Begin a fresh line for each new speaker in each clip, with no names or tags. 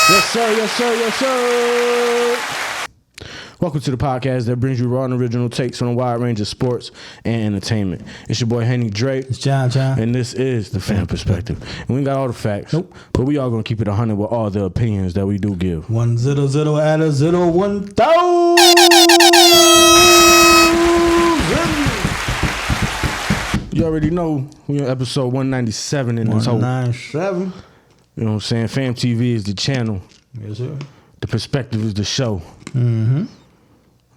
Yes, sir. Yes, sir. Yes, sir. Welcome to the podcast that brings you raw and original takes on a wide range of sports and entertainment. It's your boy Henny Drake.
It's John.
And this is the Pham Perspective. And we ain't got all the facts. Nope. But we are going to keep it 100 with all the opinions that we do give.
100 at a 1,000.
You already know we're on episode 197 in this whole.
197.
You know what I'm saying? PhamTV is the channel.
Yes, sir.
The Perspective is the show.
Mm-hmm.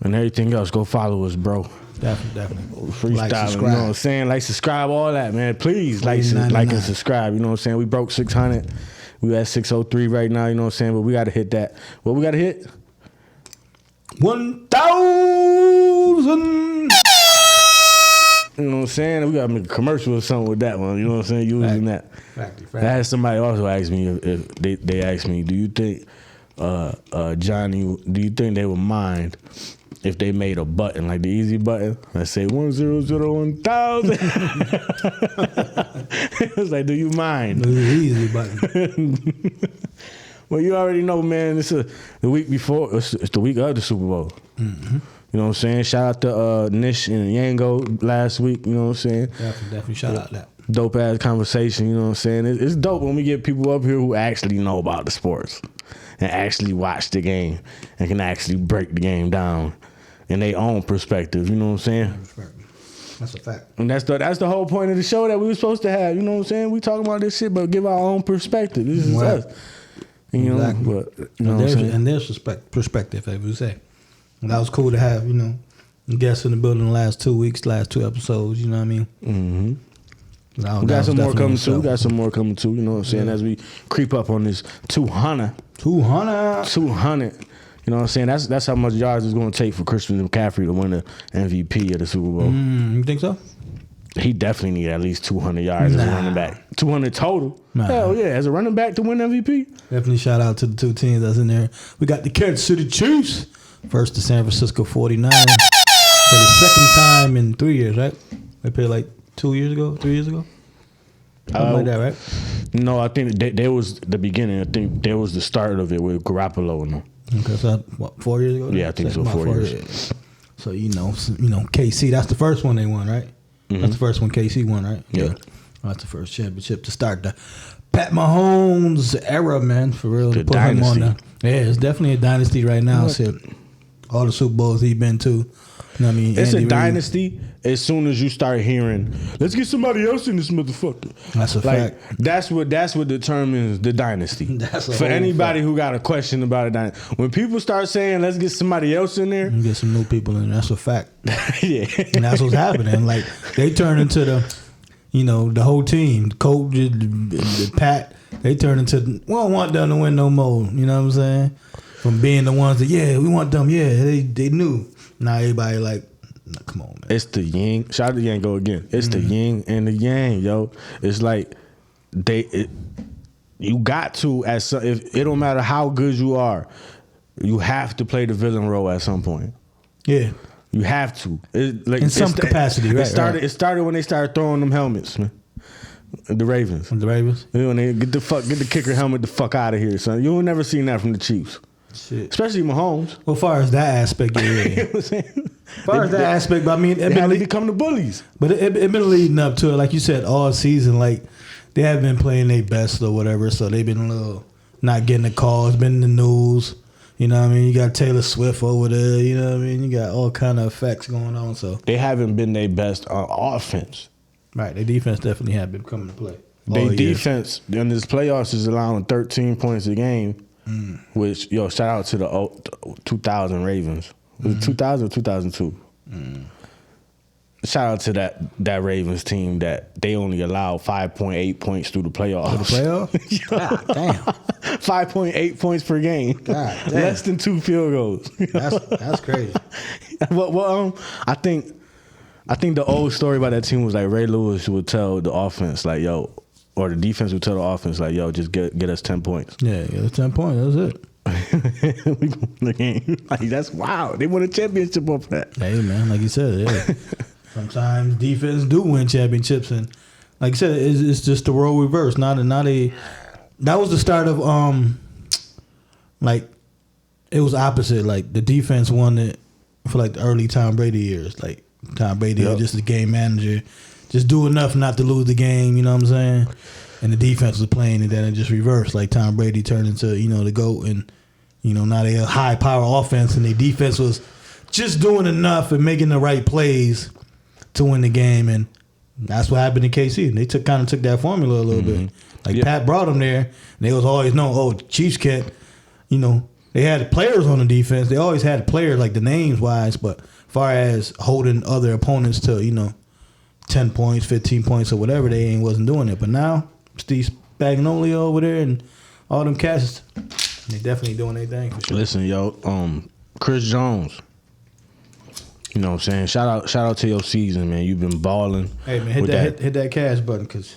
And everything else, go follow us, bro.
Definitely.
Freestyling,
like,
you know what I'm saying? Like, subscribe, all that, man. Please like and subscribe. You know what I'm saying? We broke 600. We at 603 right now, you know what I'm saying? But we got to hit that. What we got to hit?
1,000.
You know what I'm saying? We got to make a commercial or something with that one. You know what I'm saying? Using that.
Fact.
I had somebody also ask me if they asked me, do you think, Johnny, do you think they would mind if they made a button, like the easy button, let's say 1,000,000. It was like, do you mind?
The easy button.
Well, you already know, man, it's the week before, it's the week of the Super Bowl.
Mm-hmm.
You know what I'm saying? Shout out to Nish and Yango last week, you know what I'm saying?
Definitely shout out that.
Dope ass conversation, you know what I'm saying? It's dope when we get people up here who actually know about the sports and actually watch the game and can actually break the game down in their own perspective, you know what I'm saying?
That's a fact.
And that's the whole point of the show that we were supposed to have, you know what I'm saying? We talking about this shit, but give our own perspective. This is us. You know,
exactly.
But, you know what I'm saying?
And there's perspective, as we say. And that was cool to have, you know, guests in the building the last 2 weeks, last 2 episodes, you know what I mean?
Mm-hmm. We got some more coming too. You know what I'm saying? As we creep up on this 200.
200.
You know what I'm saying? That's how much yards it's going to take for Christian McCaffrey to win the MVP of the Super Bowl.
You think so?
He definitely need at least 200 yards as a running back. 200 total. Hell yeah, as a running back to win MVP.
Definitely shout out to the 2 teams that's in there. We got the Kansas City Chiefs versus the San Francisco 49ers for the second time in 3 years, right? They played like 3 years ago. Something like that, right?
No, I think there was the beginning. I think there was the start of it with Garoppolo and them.
Okay, so what, 4 years ago?
Yeah, I think so. 4 years.
So you know, KC. That's the first one they won, right? Mm-hmm. That's the first one KC won, right?
Yeah.
That's the first championship to start the Pat Mahomes era, man. For real,
the
put
dynasty.
him on yeah, it's definitely a dynasty right now. So all the Super Bowls he's been to. You know what I mean?
It's
Andy
a dynasty as soon as you start hearing, let's get somebody else in this motherfucker.
That's a fact.
That's what determines the dynasty.
That's a
for anybody
fact.
who got a question about a dynasty. When people start saying, let's get somebody else in there.
You get some new people in there. That's a fact.
Yeah.
And that's what's happening. Like, they turn into the whole team. The coach, the Pat, they turn into, we don't want them to win no more. You know what I'm saying? From being the ones that, we want them. Yeah, they knew. Now everybody like, nah, come on, man.
It's the yin. Shout out to Yango again. It's the yin and the yang, yo. It's like you got to if it don't matter how good you are, you have to play the villain role at some point.
Yeah,
you have to.
In some capacity, right?
It started when they started throwing them helmets, man. The Ravens.
The Ravens.
When they get the kicker helmet the fuck out of here, son. You'll never seen that from the Chiefs.
Shit.
Especially Mahomes.
Well, as far as that aspect, yeah.
You know what I'm saying?
As far as that aspect, but I mean,
they had to become the bullies.
But it been leading up to it, like you said, all season. Like, they haven't been playing their best or whatever, so they've been a little not getting the calls, been in the news. You know what I mean? You got Taylor Swift over there. You know what I mean? You got all kind of effects going on. So
they haven't been their best on offense.
Right, their defense definitely have been coming to play.
Their defense in this playoffs is allowing 13 points a game. Which, shout out to the 2000 Ravens. Was it 2000 or 2002? Shout out to that Ravens team that they only allowed 5.8 points through the playoffs.
God damn.
5.8 points per game.
God damn.
Less than 2 field goals.
That's crazy.
Well, I think the old story about that team was like Ray Lewis would tell the offense like, yo, or the defense would tell the offense like, yo, just get us 10 points.
Yeah, get us 10 points. That's it.
We gonna win the game. Like, that's wow. They won a championship off that.
Hey, man, like you said, yeah. Sometimes defense do win championships, and like I said, it's just the role reverse. That was the start of like it was opposite. Like the defense won it for like the early Tom Brady years. Like Tom Brady was just a game manager, just do enough not to lose the game. You know what I'm saying? And the defense was playing, and then it just reversed. Like Tom Brady turned into the GOAT, and now they a high power offense, and their defense was just doing enough and making the right plays to win the game, and that's what happened in KC. And they kind of took that formula a little bit. Like Pat brought them there, and they was always known, Chiefs can't, they had players on the defense. They always had players, like the names wise, but far as holding other opponents to, 10 points, 15 points, or whatever, they wasn't doing it. But now, Steve Spagnuolo over there and all them cats, they definitely doing their thing for sure.
Listen, Chris Jones. You know what I'm saying? Shout out to your season, man. You've been balling.
Hey man, hit that cash button, because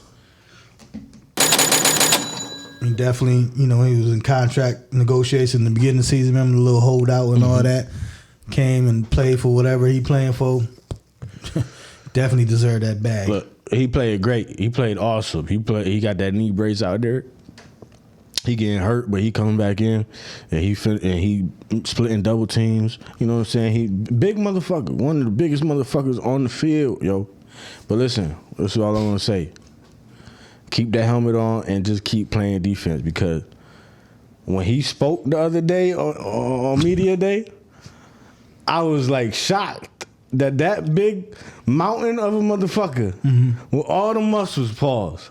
he definitely, he was in contract negotiation in the beginning of the season. Remember the little holdout and all that? Came and played for whatever he playing for. Definitely deserved that bag.
Look, he played great. He played awesome. He got that knee brace out there. He getting hurt, but he coming back in, and he splitting double teams. You know what I'm saying? He big motherfucker, one of the biggest motherfuckers on the field, yo. But listen, this is all I'm gonna say. Keep that helmet on and just keep playing defense, because when he spoke the other day on media day, I was like shocked that big mountain of a motherfucker with all the muscles. Pause.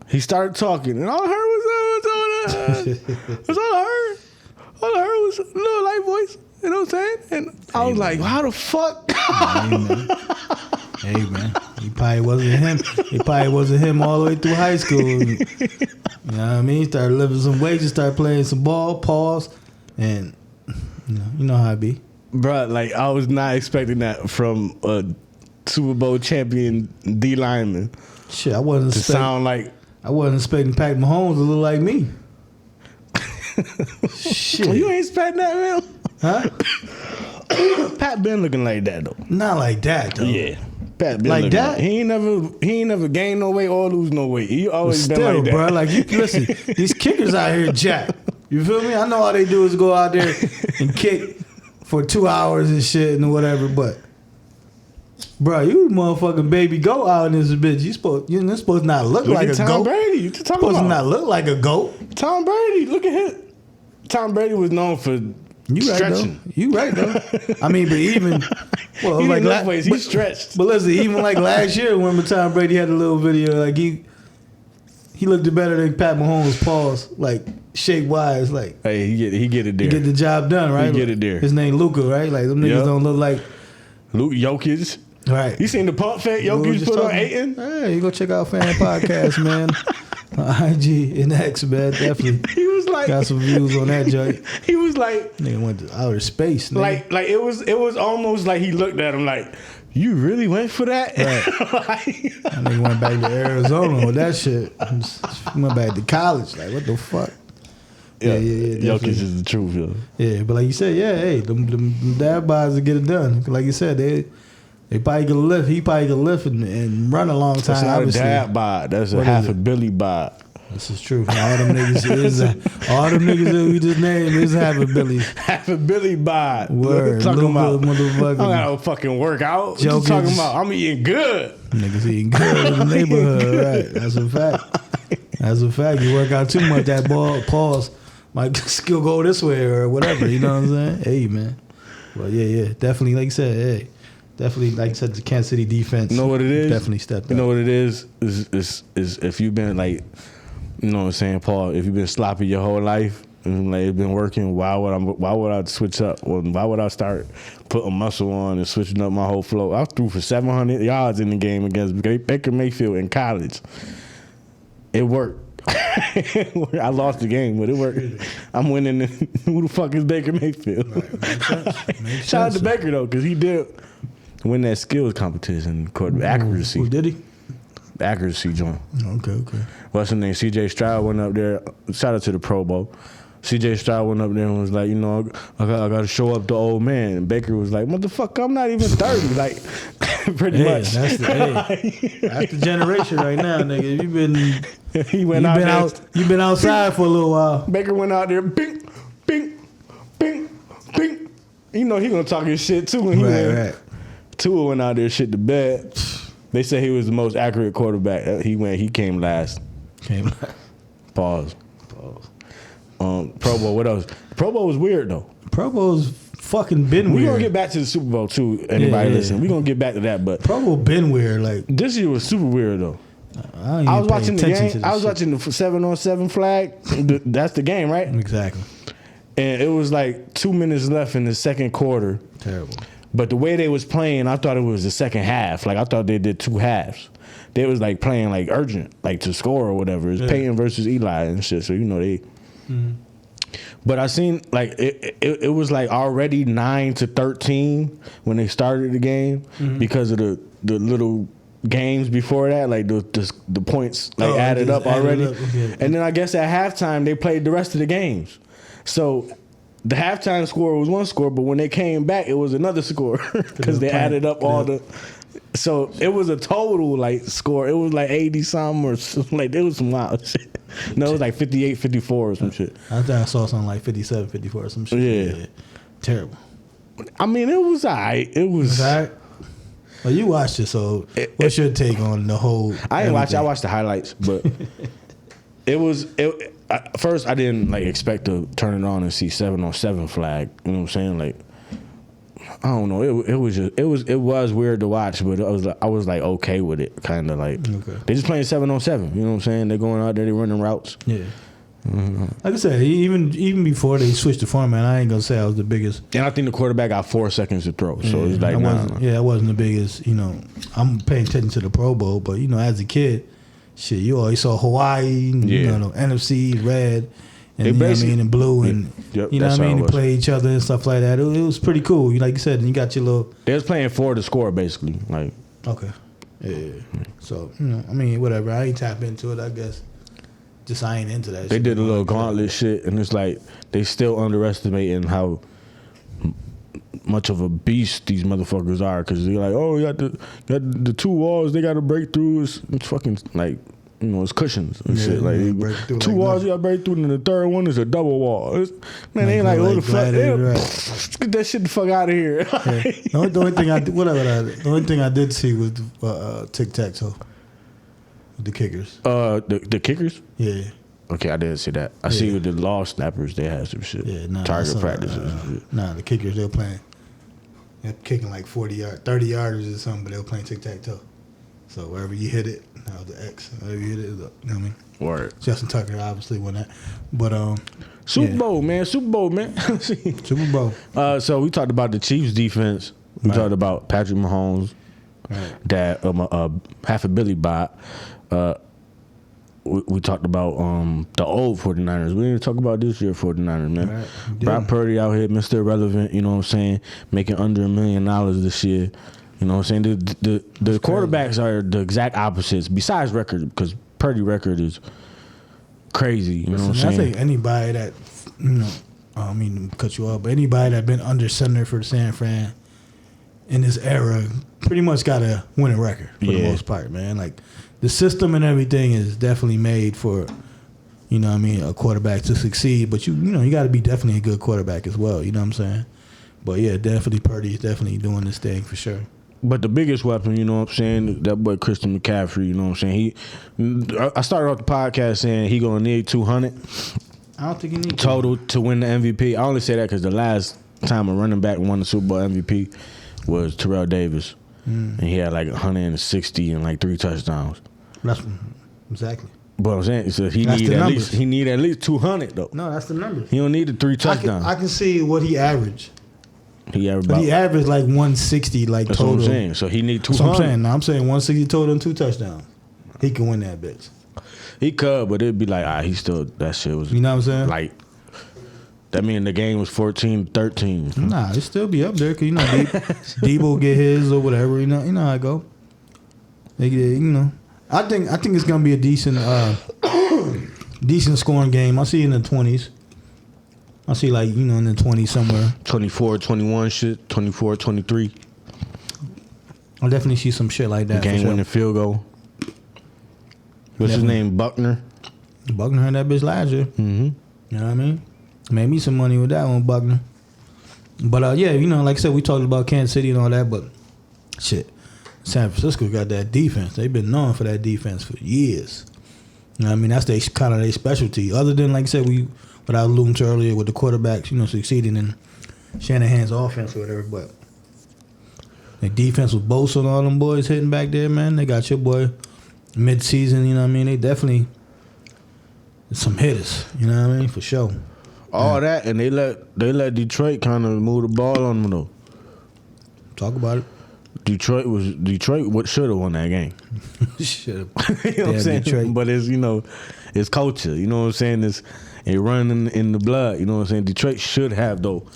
He started talking, and all I heard was all I heard was a little light voice. You know what I'm saying? And I was like, how the fuck?
Hey man, he probably wasn't him. He probably wasn't him all the way through high school. You know what I mean? He started lifting some weights, he started playing some ball, pause, and you know how it be.
Bruh, like I was not expecting that from a Super Bowl champion D lineman.
Shit, I wasn't expecting Pat Mahomes to look like me. Shit.
You ain't expecting that, man?
Huh?
Pat been looking like that though.
Not like that though.
Yeah. Pat been
like
looking
that.
He ain't never gained no weight or lose no weight. He always been like that.
Bro, like listen, these kickers out here jack. You feel me? I know all they do is go out there and kick for 2 hours and shit and whatever, but bro, you motherfucking baby goat out in this bitch. You're supposed to not look like a
Tom
goat.
Brady. You
supposed to not look like a goat.
Tom Brady, look at him. Tom Brady was known for stretching.
You right though. I mean, but even
he stretched.
But listen, even like last year, when Tom Brady had a little video, like he looked better than Pat Mahomes. Pause, like shape wise, like
hey, he get it there.
He get the job done, right?
He get it there.
His name Luka, right? Like them niggas don't look like
Luke Jokic.
Right.
You seen the pump fake Jokic put on Ayton?
Hey, you go check out Pham Podcast, man. IG and X, man, definitely.
He was like,
got some views on that joint.
He was like,
nigga went to outer space. Nigga.
Like it was almost like he looked at him like, you really went for that?
Right. That nigga went back to Arizona with that shit. Went back to college. Like, what the fuck?
Yeah. Jokic is the truth, yo.
Yeah, but like you said, hey, them dad bods will get it done. Like you said, they probably could lift. He probably could lift and run a long time.
That's not
obviously.
a dad bod. That's a half a Billy bod.
This is true. All them niggas that we just named is half a Billy.
Half a Billy bod.
Word.
Talking about
motherfucker.
I don't got no fucking workout. What you talking about? I'm eating good.
Niggas eating good in the neighborhood, right? That's a fact. That's a fact. You work out too much, that ball pause might still go this way or whatever. You know what I'm saying? Hey, man. Well, yeah. Definitely, like you said, hey. Definitely, like you said, the Kansas City defense.
You know what it is?
Definitely stepped up.
You know what it is if you've been like, you know what I'm saying, Paul, if you've been sloppy your whole life and like it's been working, why would I switch up? Or why would I start putting muscle on and switching up my whole flow? I threw for 700 yards in the game against Baker Mayfield in college. It worked. I lost the game, but it worked. I'm winning. Who the fuck is Baker Mayfield?
Right. Makes
Shout out
sense.
to Baker though, because he did win that skills competition, called accuracy.
Who did he?
Accuracy joint.
Okay.
What's his name? CJ Stroud went up there. Shout out to the Pro Bowl. CJ Stroud went up there and was like, I got to show up the old man. And Baker was like, motherfucker, I'm not even 30. Like, pretty much.
That's the generation right now, nigga. You've been outside for a little while.
Baker went out there, bing, bing, bing, bing. He gonna talk his shit too when he went. Tua went out there shit the bed. They said he was the most accurate quarterback. He came last. Pause. Pro Bowl, what else? Pro Bowl was weird though.
Pro Bowl's fucking been weird.
We're gonna get back to the Super Bowl too. Anybody listen? We're gonna get back to that, but
Pro Bowl been weird. Like
this year was super weird though. I was watching the game. I was watching the 7-on-7 flag. That's the game, right?
Exactly.
And it was like 2 minutes left in the second quarter.
Terrible.
But the way they was playing, I thought it was the second half. Like I thought they did 2 halves. They was like playing like urgent, like to score or whatever. It's Peyton versus Eli and shit. So they. Mm-hmm. But I seen like it was like already 9-13 when they started the game because of the little games before that, like the points added up already. And then I guess at halftime they played the rest of the games. So the halftime score was one score, but when they came back it was another score because they added up all the. So it was a total like score. It was like 80 something or something. Like it was some wild shit. No, it was like 58-54 or some shit.
I think I saw something like 57-54 or some shit.
Yeah.
Terrible.
I mean, it was alright. It was
alright. Well, you watched it, so what's your take on the whole?
I didn't watch it. I watched the highlights, but first I didn't like expect to turn it on and see 7-on-7 flag. You know what I'm saying? Like, I don't know. It was weird to watch, but I was like okay with it, kind of like they just playing 7-on-7. You know what I'm saying? They're going out there, they running routes.
Yeah. Mm-hmm. Like I said, even before they switched the format, I ain't gonna say I was the biggest.
And I think the quarterback got 4 seconds to throw, so it's like
I wasn't the biggest. I'm paying attention to the Pro Bowl, but as a kid, shit, you always saw Hawaii, the NFC red. And and blue, and they play each other and stuff like that. It was pretty cool. Like you said, and you got your little.
They was playing for the score, basically. Like
okay, yeah. So whatever. I ain't tap into it. I guess just I ain't into that.
They did a little gauntlet shit, and it's like they still underestimating how much of a beast these motherfuckers are, because they're like, oh, you got the 2 walls they got to break through. It's fucking like. It's cushions and shit. Like 2 walls you got to break through, and the third one is a double wall. They ain't like, what the fuck? Get that shit the fuck out of here.
The only thing I did see was tic-tac-toe. The kickers.
The kickers?
Yeah.
Okay, I didn't see that. I see with the law snappers, they had some shit.
Yeah,
target practices.
The kickers, they were playing. They're kicking like 30 yarders or something, but they were playing tic-tac-toe. So wherever you hit it, that was the X. Wherever you hit it, you know what I mean?
Word.
Justin Tucker obviously won that. But
Super Bowl, man. Super Bowl. So we talked about the Chiefs defense. We talked about Patrick Mahomes, that half a Billy bot. We talked about the old 49ers. We didn't talk about this year 49ers, man. Right. Brock Purdy out here, Mr. Irrelevant, you know what I'm saying? Making under $1 million this year. You know what I'm saying? The quarterbacks are the exact opposites, besides record, because Purdy record is crazy. You know what I'm saying?
I think anybody that, I don't mean to cut you off, but anybody that been under center for San Fran in this era pretty much got a winning record for the most part, man. Like, the system and everything is definitely made for, a quarterback to succeed. But you got to be definitely a good quarterback as well. You know what I'm saying? But yeah, definitely Purdy is definitely doing this thing for sure.
But the biggest weapon, you know what I'm saying, that boy Christian McCaffrey, you know what I'm saying. I started off the podcast saying he gonna need 200.
I don't think he needs
total to win the MVP. I only say that because the last time a running back won the Super Bowl MVP was Terrell Davis, and he had like 160 and like 3 touchdowns.
That's exactly.
But I'm saying, so he need at least 200 though.
No, that's the numbers.
He don't need the 3 touchdowns.
I can see what he averaged.
He averaged
like 160 like
that's
total.
That's what I'm saying. So he need 200.
That's what I'm saying. No, I'm saying 160 total and 2 touchdowns. He can win that bitch.
He could, but it'd be like, he still, that shit was.
You know what I'm saying?
Like, that mean the game was 14-13.
Nah, it still be up there because Debo get his or whatever. You know how it go. They get, I think it's gonna be a decent scoring game. I see it in the 20s. I see like, you know, in the 20s somewhere.
24, 21 shit, 24, 23.
I'll definitely see some shit like that.
Game winning field goal. What's his name? Buckner.
Buckner had that bitch last year.
Mm-hmm.
You know what I mean? Made me some money with that one, Buckner. But yeah, you know, like I said, we talked about Kansas City and all that, but shit, San Francisco got that defense. They've been known for that defense for years. You know what I mean? That's kind of their specialty. Other than, like I said, what I alluded to earlier with the quarterbacks, you know, succeeding in Shanahan's offense or whatever, but the defense with Bosa and all them boys hitting back there, man. They got your boy mid-season, you know what I mean? They definitely some hitters, you know what I mean? For sure.
All that, and they let Detroit kind of move the ball on them though.
Talk about it.
Detroit what should have won that game.
Should
have. You know what I'm saying?
Detroit.
But it's, you know, it's culture. You know what I'm saying? It's running in the blood. You know what I'm saying? Detroit should have though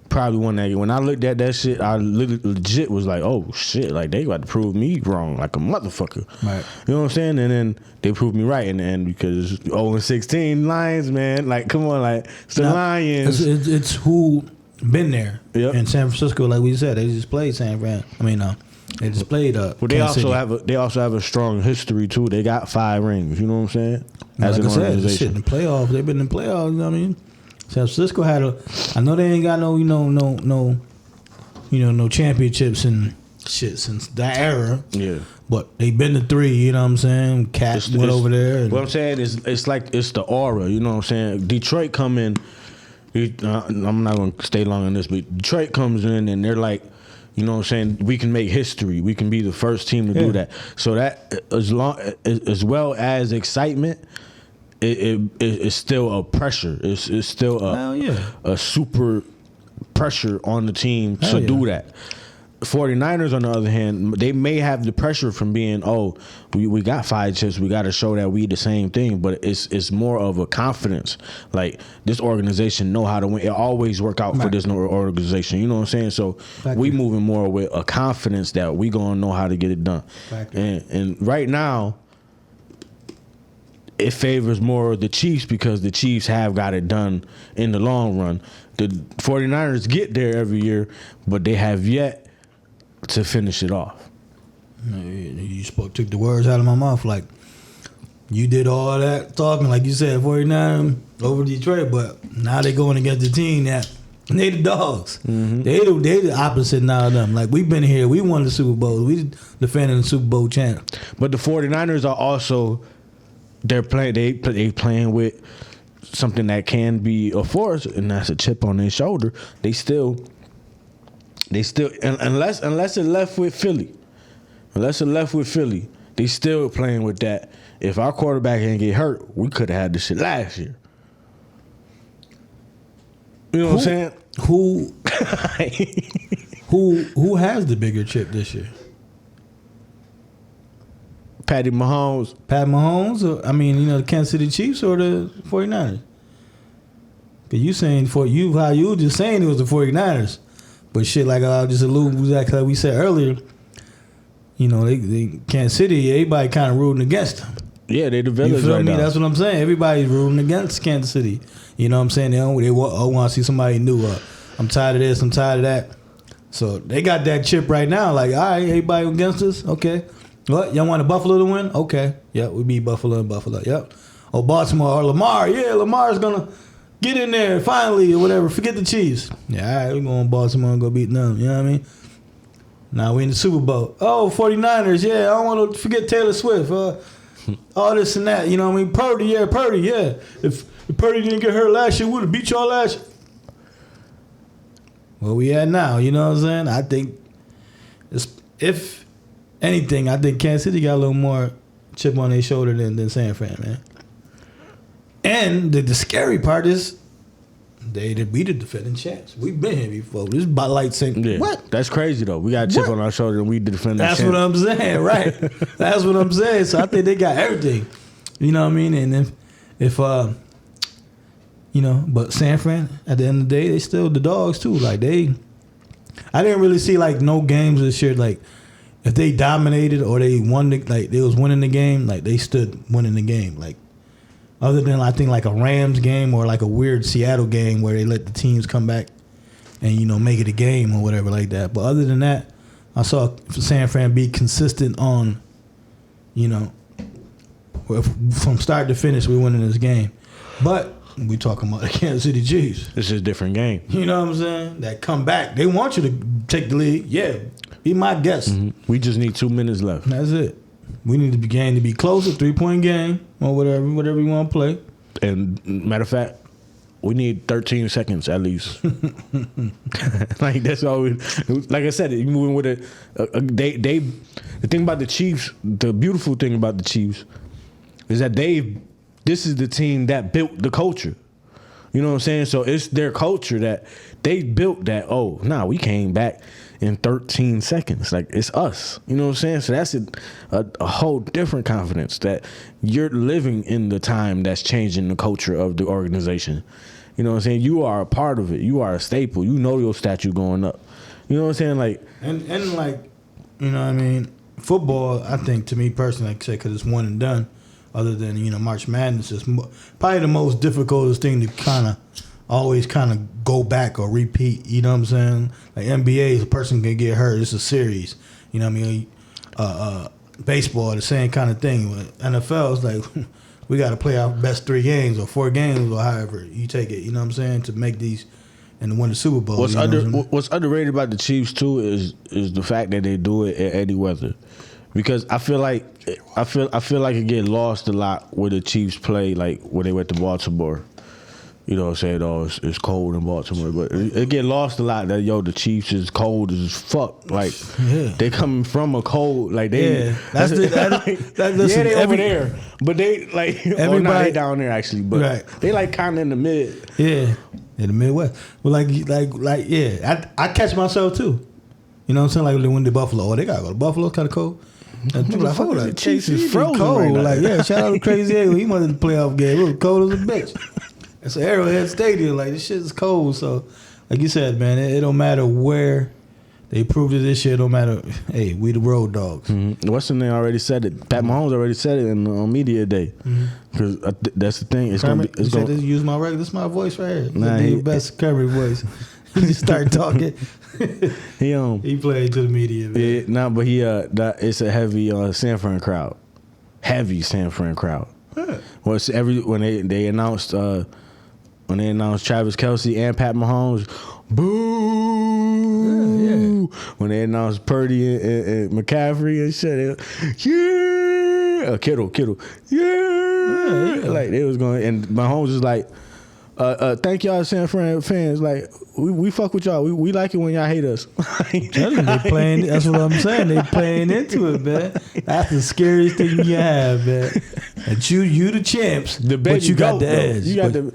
probably won that game. When I looked at that shit, I legit was like, oh shit, like they got to prove me wrong like a motherfucker.
Right.
You know what I'm saying? And then they proved me right in the end because 0-16 Lions, man. Like, come on, like it's the Lions.
It's who been there.
Yep.
In San Francisco, like we said, they just played San Fran. I mean, they just played
Well, they also have a strong history too. They got 5 rings. You know what I'm saying?
As like an organization, shit, in the playoffs, they've been in the playoffs. You know what I mean? San Francisco had I know they ain't got no championships and shit since that era.
Yeah.
But they been to 3. You know what I'm saying? Cat went over there.
What I'm saying is, it's like it's the aura. You know what I'm saying? Detroit come in. I'm not gonna stay long on this, but Detroit comes in and they're like, you know what I'm saying? We can make history. We can be the first team to do that. So that as well as excitement, it's still a pressure. It's still a super pressure on the team to do that. 49ers, on the other hand, they may have the pressure from being, we got 5 chips, we got to show that we the same thing, but it's more of a confidence. Like, this organization know how to win. It always work out for this organization. You know what I'm saying? So we moving more with a confidence that we gonna know how to get it done. And right now, it favors more the Chiefs because the Chiefs have got it done in the long run. The 49ers get there every year, but they have yet to finish it off.
You took the words out of my mouth. Like, you did all that talking, like you said, 49 over Detroit, but now they going against the team that they the dogs. Mm-hmm. They the opposite now of them. Like, we've been here, we won the Super Bowl, we defending the Super Bowl champ.
But the 49ers are also they playing with something that can be a force, and that's a chip on their shoulder. They still unless it left with Philly, they still playing with that. If our quarterback didn't get hurt, we could have had this shit last year. You know what I'm saying?
Who has the bigger chip this year?
Pat Mahomes,
or, I mean, the Kansas City Chiefs or the 49ers? Because you saying how you were just saying it was the 49ers. But shit, like I just alluded to that, like we said earlier, they Kansas City, everybody kind of rooting against them.
Yeah, they the village.
You feel
right
me?
now.
That's what I'm saying. Everybody's rooting against Kansas City. You know what I'm saying? They want to see somebody new. I'm tired of this. I'm tired of that. So they got that chip right now. Like, all right, everybody against us? Okay. What? Y'all want Buffalo to win? Okay. Yep, we beat Buffalo and Buffalo. Yep. Or Baltimore or Lamar. Yeah, Lamar's going to get in there finally or whatever. Forget the Chiefs. Yeah, all right, we're going to Baltimore and go beat them. You know what I mean? Now we in the Super Bowl. Oh, 49ers. Yeah, I don't want to forget Taylor Swift. All this and that. You know what I mean? Purdy. Yeah. If Purdy didn't get hurt last year, we would have beat y'all last year. Well, we at now. You know what I'm saying? I think, if anything, I think Kansas City got a little more chip on their shoulder than San Fran, man. And the scary part is we the defending champs. We've been here before. This is about like saying, what?
That's crazy, though. We got a chip on our shoulder and we the defending champs.
That's what I'm saying, right? That's what I'm saying. So I think they got everything. You know what I mean? And if but San Fran, at the end of the day, they still the dogs, too. Like, I didn't really see, like, no games this year, like, if they dominated or they won, they was winning the game, like, they stood winning the game. Like, Other than I think like a Rams game or like a weird Seattle game where they let the teams come back and make it a game or whatever like that. But other than that, I saw San Fran be consistent on, from start to finish, we winning this game. But we talking about the Kansas City Chiefs.
It's just a different game.
You know what I'm saying? That come back. They want you to take the lead. Yeah, be my guest.
We just need 2 minutes left.
That's it. We need the game to be closer, 3-point game or whatever you want to play.
And matter of fact, we need 13 seconds at least. Like that's all. Like I said, you moving with the thing about the Chiefs. The beautiful thing about the Chiefs is that this is the team that built the culture. You know what I'm saying? So it's their culture that they built that, we came back in 13 seconds. Like, it's us. You know what I'm saying? So that's a whole different confidence that you're living in the time that's changing the culture of the organization. You know what I'm saying? You are a part of it. You are a staple. You know your statue going up. You know what I'm saying? Like,
and like, you know what I mean? Football, I think, to me personally, like I said, because it's one and done. Other than, March Madness is probably the most difficult thing to always go back or repeat. You know what I'm saying? Like NBA, a person can get hurt. It's a series. You know what I mean? Baseball, the same kind of thing. NFL is like, we got to play our best 3 games or 4 games or however you take it. You know what I'm saying? To make these and win the Super Bowl.
What's underrated about the Chiefs too is the fact that they do it in any weather. Because I feel like it get lost a lot where the Chiefs play, like when they went to Baltimore. You know what I'm saying? It's cold in Baltimore, but it get lost a lot that the Chiefs is cold as fuck. Like they coming from a cold, like they they over there, but they like they down there actually, but they like kind of in the mid.
Yeah, in the Midwest. But I catch myself too. You know what I'm saying? Like when they went to Buffalo, they gotta go to Buffalo, kind of cold. And people like, hold on, Chiefs is frozen cold. Right now. Shout out to Crazy Eagle. He won the playoff game. It was cold as a bitch. It's an Arrowhead Stadium. Like, this shit is cold. So, like you said, man, it don't matter where. They proved it this year. It don't matter. Hey, we the road dogs.
Mm-hmm. Weston already said it. Pat Mahomes already said it on media day. Because that's the thing. It's going to be.
Use my regular. This is my voice right here. He best Kermit voice. He just started talking. He played to the media. Man.
But it's a heavy San Fran crowd. Heavy San Fran crowd. Huh. Well, it's when they announced Travis Kelce and Pat Mahomes, boo! Yeah. When they announced Purdy and McCaffrey and shit, Kittle, yeah. Like they was going, and Mahomes was like, thank y'all San Fran fans. Like we fuck with y'all. We like it when y'all hate us.
They playing. That's what I'm saying. They playing into it, man. That's the scariest thing you have, man. And you the champs, but you got the edge.
You got the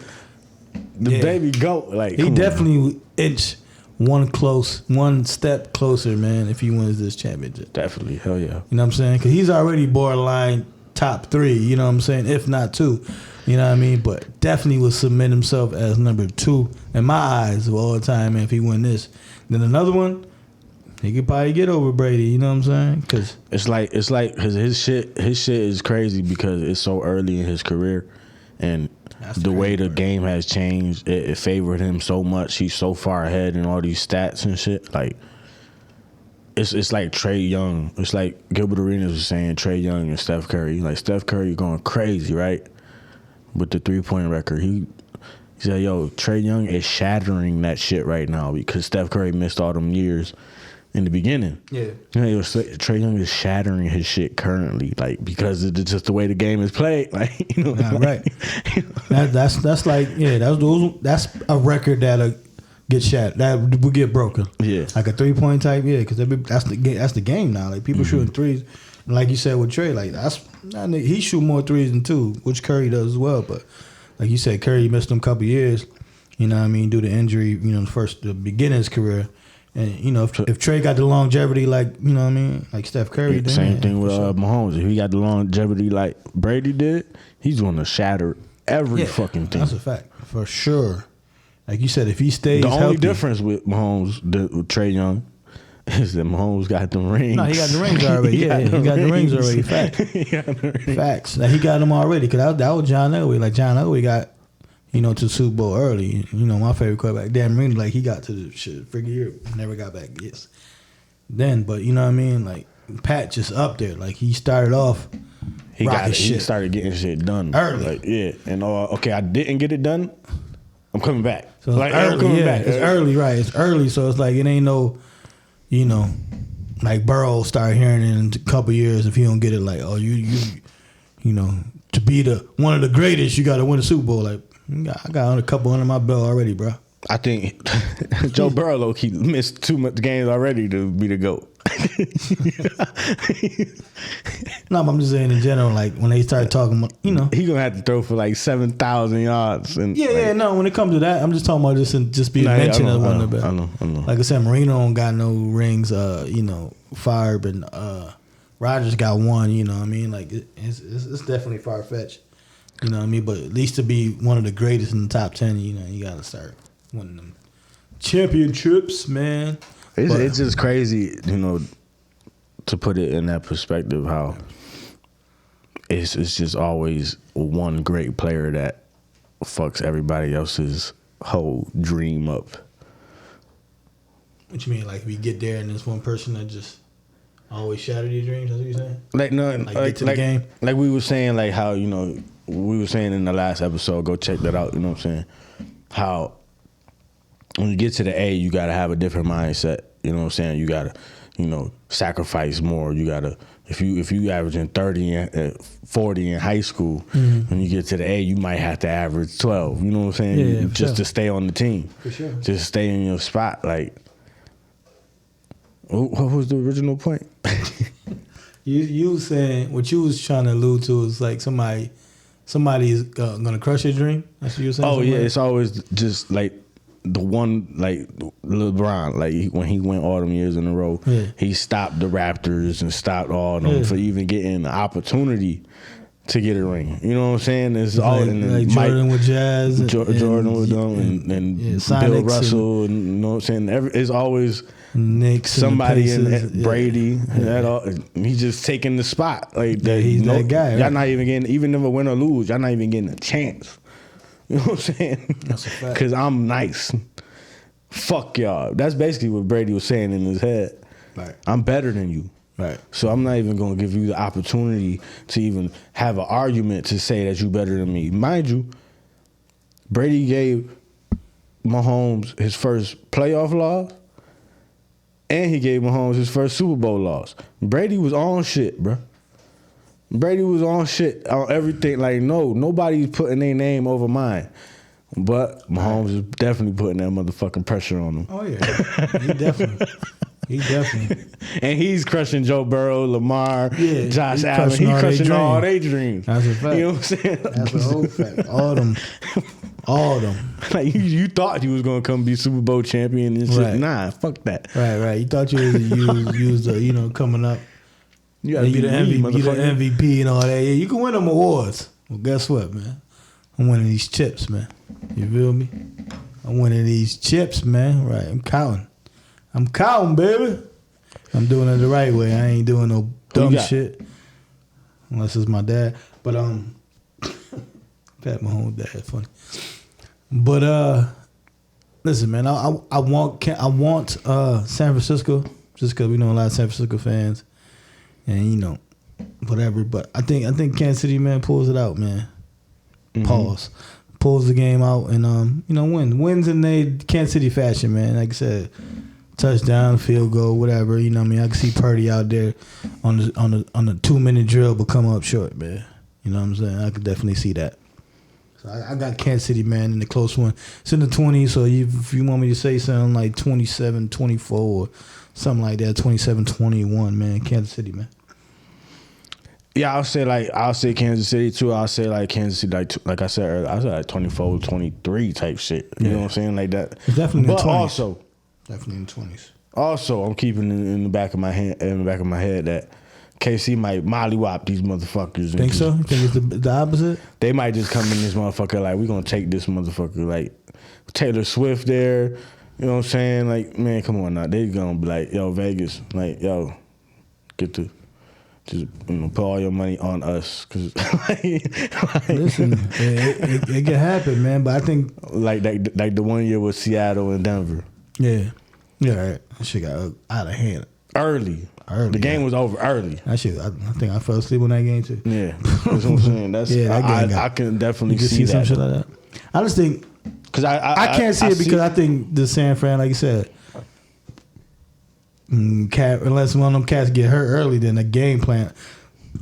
baby goat. Like
he definitely inch one step closer, man. If he wins this championship,
definitely, hell yeah.
You know what I'm saying? Because he's already borderline top 3. You know what I'm saying? If not 2. You know what I mean? But definitely will submit himself as number 2 in my eyes of all time. Man, if he win this, then another one, he could probably get over Brady. You know what I'm saying? Because
it's like his shit is crazy because it's so early in his career, and the way the game has changed, it favored him so much. He's so far ahead in all these stats and shit. Like it's like Trae Young. It's like Gilbert Arenas was saying Trae Young and Steph Curry. Like Steph Curry going crazy, right? With the 3-point record, he said, Trae Young is shattering that shit right now because Steph Curry missed all them years in the beginning. Yeah. Trae Young is shattering his shit currently, like because it's just the way the game is played. Like,
right. That's like that's a record that'll get shattered. That will get broken. Yeah. Like a 3-point type, because that's the game now. Like people shooting threes. And like you said with Trae, like he shoot more threes than 2, which Curry does as well. But like you said, Curry missed them a couple years, you know what I mean, due to injury, the beginning of his career. And, if Trae got the longevity like, you know what I mean, like Steph Curry did.
Same thing with Mahomes. If he got the longevity like Brady did, he's going to shatter every fucking thing.
That's a fact, for sure. Like you said, if he stays
healthy. The only
healthy,
difference with Mahomes, with Trae Young, is that Mahomes got them rings.
No, he got the rings already. He got the rings already. Facts. Like, he got them already. Because that was John Elway. Like, John Elway got, to the Super Bowl early. My favorite quarterback, Dan Marino, like, he got to the shit freaking year. Never got back. Yes. Then, but you know what I mean? Like, Pat just up there. Like, he started off.
He started getting shit done
early.
Like, yeah. And okay, I didn't get it done. I'm coming back.
So like, I'm coming back. It's early, right? It's early, so it's like it ain't no, like Burrow start hearing it in a couple years if he don't get it. Like, oh, to be one of the greatest, you got to win a Super Bowl. Like, I got a couple under my belt already, bro.
I think Joe Burrow low-key missed too much games already to be the GOAT.
No, but I'm just saying in general, like when they start talking,
he gonna have to throw for like 7,000 yards. And
no. When it comes to that, I'm just talking about just being mentioned as one of the best.
I know.
Like I said, Marino don't got no rings. Favre and Rodgers got one. You know what I mean? Like it's definitely far fetched. You know what I mean? But at least to be one of the greatest in the top 10, you got to start winning them championships, man.
It's just crazy, to put it in that perspective, how it's just always one great player that fucks everybody else's whole dream up.
What you mean? Like, we get there and there's one person that just always shattered your dreams? That's what you're saying?
Like, no,
like get to the game?
Like we were saying, like how, we were saying in the last episode, go check that out, you know what I'm saying? How when you get to the A, you got to have a different mindset. You know what I'm saying? You got to, sacrifice more. You got to, if you averaging 30 and 40 in high school, when you get to the A, you might have to average 12. You know what I'm saying?
Yeah,
just to stay on the team.
For sure.
Just stay in your spot. Like, what was the original point?
You was saying, what you was trying to allude to is like somebody's gonna crush your dream. That's what you were saying.
Oh yeah, it's always just like the one, like LeBron, like when he went all them years in a row, he stopped the Raptors and stopped all of them for even getting the opportunity to get a ring. You know what I'm saying? It's all
like Jordan with Jazz,
Jordan with them, and Bill Russell, and you know what I'm saying? It's always
Knicks,
somebody in Brady. That all, he's just taking the spot. Like
he's that guy.
Y'all not even getting, even if a win or lose, y'all not even getting a chance. You know what I'm saying?
That's a fact.
Because I'm nice. Fuck y'all. That's basically what Brady was saying in his head.
Right.
I'm better than you.
Right.
So I'm not even going to give you the opportunity to even have an argument to say that you better than me. Mind you, Brady gave Mahomes his first playoff loss, and he gave Mahomes his first Super Bowl loss. Brady was on shit, bro. Brady was on shit on everything. Like, nobody's putting their name over mine. But Mahomes is definitely putting that motherfucking pressure on him.
Oh, yeah. He definitely.
And he's crushing Joe Burrow, Lamar, Josh Allen. He's crushing all their dreams.
That's a fact.
You know what I'm saying?
That's a whole fact. All of them.
Like, you thought you was going to come be Super Bowl champion and shit.
Right.
Nah, fuck that.
Right. You thought you was coming up.
You gotta be the
MVP and all that. Yeah, you can win them awards. Well, guess what, man? I'm winning these chips, man. You feel me? I'm winning these chips, man. Right. I'm counting, baby. I'm doing it the right way. I ain't doing no dumb shit. Unless it's my dad. But Pat Mahomes' dad, funny. But listen, man, I want San Francisco, just because we know a lot of San Francisco fans. And whatever, but I think Kansas City, man, pulls it out, man. Pause, pulls the game out, and wins in they Kansas City fashion, man. Like I said, touchdown, field goal, whatever. You know what I mean? I can see Purdy out there on the 2-minute drill, but come up short, man. You know what I'm saying? I could definitely see that. So I got Kansas City, man, in the close one. It's in the 20s, so if you want me to say something like 27-24 or something like that, 27-21, man. Kansas City, man.
Yeah, I'll say Kansas City too. I'll say like Kansas City, like I said earlier, I said like 24-23 type shit. You know what I'm saying? Like that.
It's definitely in the 20s.
Also,
definitely in the 20s.
Also, I'm keeping in the back of my head that KC might mollywop these motherfuckers.
Think so? You think it's the opposite?
They might just come in this motherfucker like, we gonna take this motherfucker, like Taylor Swift there. You know what I'm saying? Like, man, come on now. They gonna be like, yo, Vegas, like, yo, get to just put all your money on us, cause
listen, it can happen, man. But I think
like the 1 year with Seattle and Denver.
Yeah, right. That shit got out of hand
Early. The game was over early.
That shit, I think I fell asleep on that game too.
Yeah, that's what I'm saying. That's that game I can definitely see that.
Some shit like that. I just think. Because I can't see it because I think the San Fran, like you said, unless one of them cats get hurt early, then the game plan.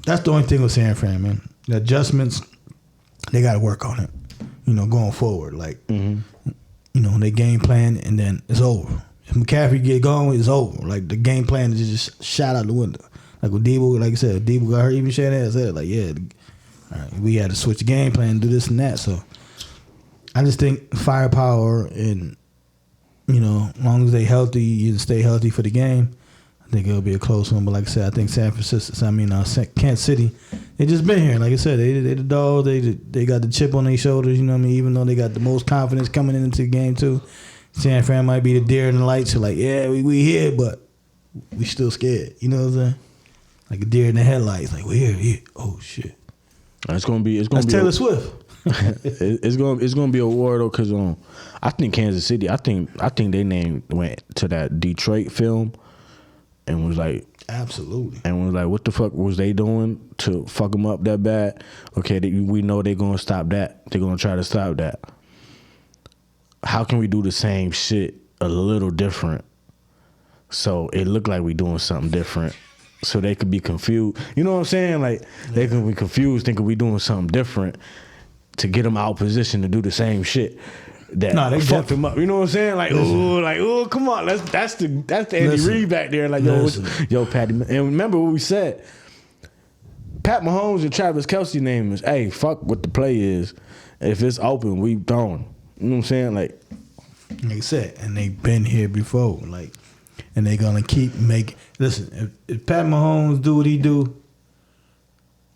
That's the only thing with San Fran, man. The adjustments, they got to work on it. Going forward, like they game plan and then it's over. If McCaffrey get going, it's over. Like the game plan is just shot out the window. Like with Debo, like I said, Debo got hurt. Even Shanahan said it, like, yeah, all right, we had to switch the game plan, do this and that. So. I just think firepower and, as long as they healthy and stay healthy for the game, I think it'll be a close one. But like I said, I think Kansas City, they just been here. Like I said, they the dog. They got the chip on their shoulders, you know what I mean? Even though they got the most confidence coming into the game too. San Fran might be the deer in the lights. So like, yeah, we here, but we still scared. You know what I'm saying? Like a deer in the headlights. Like, we're here. Oh, shit.
That's
Taylor Swift.
It's gonna be a war though, cause I think Kansas City. I think they name went to that Detroit film, and was like
absolutely,
and was like, what the fuck was they doing to fuck them up that bad? Okay, we know they're gonna stop that. They're gonna try to stop that. How can we do the same shit a little different? So it looked like we doing something different. So they could be confused. You know what I'm saying? Like they could be confused, thinking we doing something different. To get them out of position to do the same shit that fucked them up. You know what I'm saying? Like, come on. That's the Andy Reid back there. Like, yo, Patty. And remember what we said. Pat Mahomes and Travis Kelce name is, hey, fuck what the play is. If it's open, we throwing. You know what I'm saying? Like
I said, and they've been here before. Like, and they gonna keep making. Listen, if Pat Mahomes do what he do,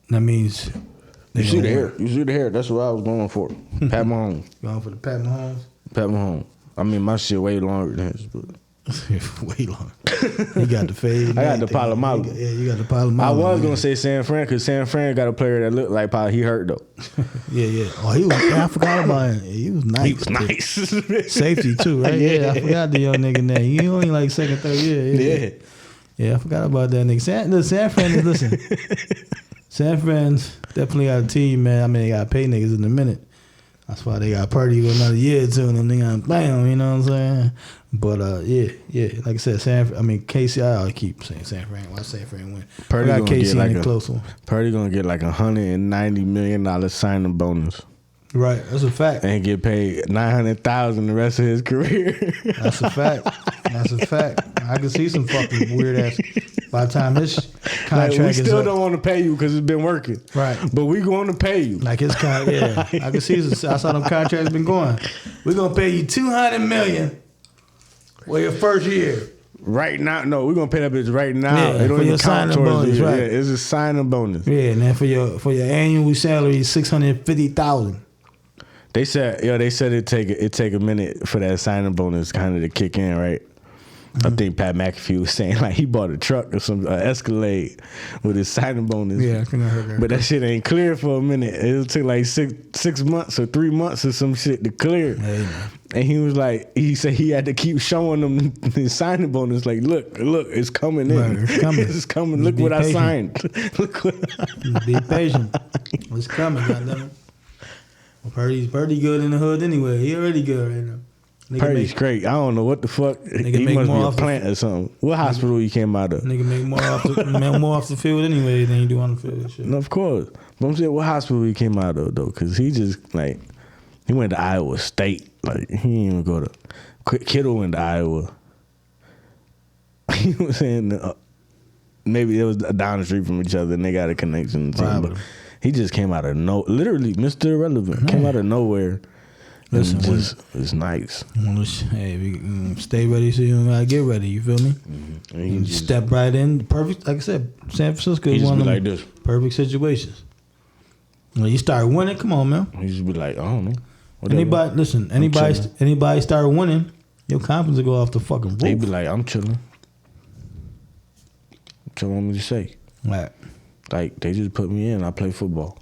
that means.
You see the hair. You see the hair. That's what I was going for. Pat Mahomes.
Going for the Pat Mahomes?
Pat Mahomes. I mean, my shit way longer than his. But.
Way longer. He got the fade.
I got the Palomalo.
Yeah, you got the Palomalo.
I was going to say San Fran because San Fran got a player that looked like He hurt, though.
Yeah. Oh, I forgot about him. He was nice.
He was nice.
Safety, too, right? Yeah, I forgot the young nigga name. He only like second, third year. Yeah, I forgot about that nigga. San Fran, listen. San Fran's definitely got a team, man. I mean, they got to pay niggas in a minute. That's why they got Purdy for another year or two, and then they got bam, you know what I'm saying? But yeah. Like I said, KC, I keep saying San Fran. Why San Fran win?
Purdy
got
gonna
KC
get like
in a close one.
Purdy gonna get like $190 million signing bonus.
Right, that's a fact.
And get paid $900,000 the rest of his career.
That's a fact. I can see some fucking weird ass. By the time this contract is up,
we still don't want to pay you because it's been working.
Right.
But we going to pay you.
Like his yeah. I can see. I saw them contracts been going. We're gonna pay you $200 million for your first year.
Right now, no, we're gonna pay that bitch right now.
Yeah,
it don't even count towards
bonus, right?
Yeah, it's a signing bonus.
Yeah, and then for your annual salary is $650,000.
They said it take a minute for that signing bonus kind of to kick in, right? Mm-hmm. I think Pat McAfee was saying like he bought a truck or some Escalade with his signing bonus.
Yeah, I couldn't have heard that.
But that shit ain't clear for a minute. It took like six months or 3 months or some shit to clear.
Hey,
and he was like, he said he had to keep showing them his signing bonus. Like, look, it's coming in.
Right, it's coming.
It's coming. Look what patient. I signed. Look what.
Be patient. It's coming, goddammit. Purdy's good in the hood anyway. He already good right now.
Purdy's great. I don't know what the fuck. He must be a plant or something. What hospital he came out of?
Nigga make more off the field anyway than he do on the field. Shit.
No, of course. But I'm saying, what hospital he came out of though? Because he just like he went to Iowa State. Like he didn't even go to. Kittle went to Iowa. You know what I'm saying? Maybe it was down the street from each other and they got a connection. But he just came out of literally Mr. Irrelevant. Came out of nowhere. Listen, it's nice.
Hey, we stay ready so you don't gotta get ready. You feel me? Mm-hmm. You just step right in. Perfect. Like I said, San Francisco is one of them like perfect situations. When you start winning, come on, man.
He just be like, I don't know.
Whatever. Anybody start winning, Your confidence will go off the fucking roof.
They be like, I'm chilling. What you want me to say?
Right.
Like, they just put me in. I play football.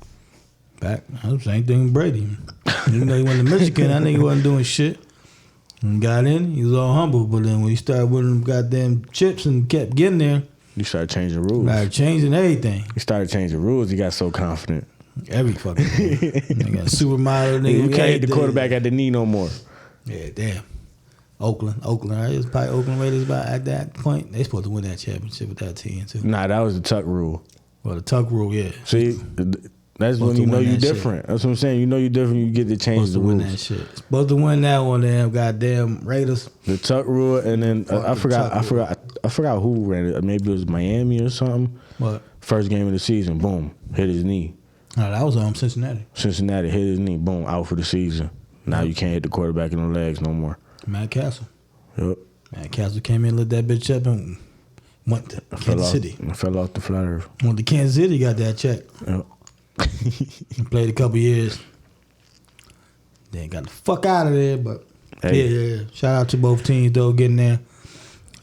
Back. Same thing with Brady. Even though he went to Michigan, I think he wasn't doing shit. And got in, he was all humble. But then when he started winning them goddamn chips and kept getting there,
You started changing rules.
started changing everything.
He started changing rules. He got so confident.
Every fucking thing. Nigga, supermodel nigga.
You can't hit the quarterback at the knee no more.
Yeah, damn. Oakland. Right? It was probably Oakland Raiders by at that point. They supposed to win that championship with that team too.
Nah, that was the tuck rule.
Well, the tuck rule, yeah.
See, that's when you know you're different. Shit. That's what I'm saying. You know you're different. You get to change the rules.
That shit. Supposed to win that one, damn goddamn Raiders.
The tuck rule, and then I forgot who ran it. Maybe it was Miami or something.
What?
First game of the season, boom, hit his knee.
Oh, that was Cincinnati.
Cincinnati hit his knee, boom, out for the season. Now you can't hit the quarterback in the legs no more.
Matt Castle.
Yep.
Matt Castle came in, lit that bitch up, and went to Kansas City.
Fell off the flat earth.
Went to Kansas City, got that check.
Yep.
Played a couple years. Then got the fuck out of there, but yeah. Shout out to both teams though, getting there.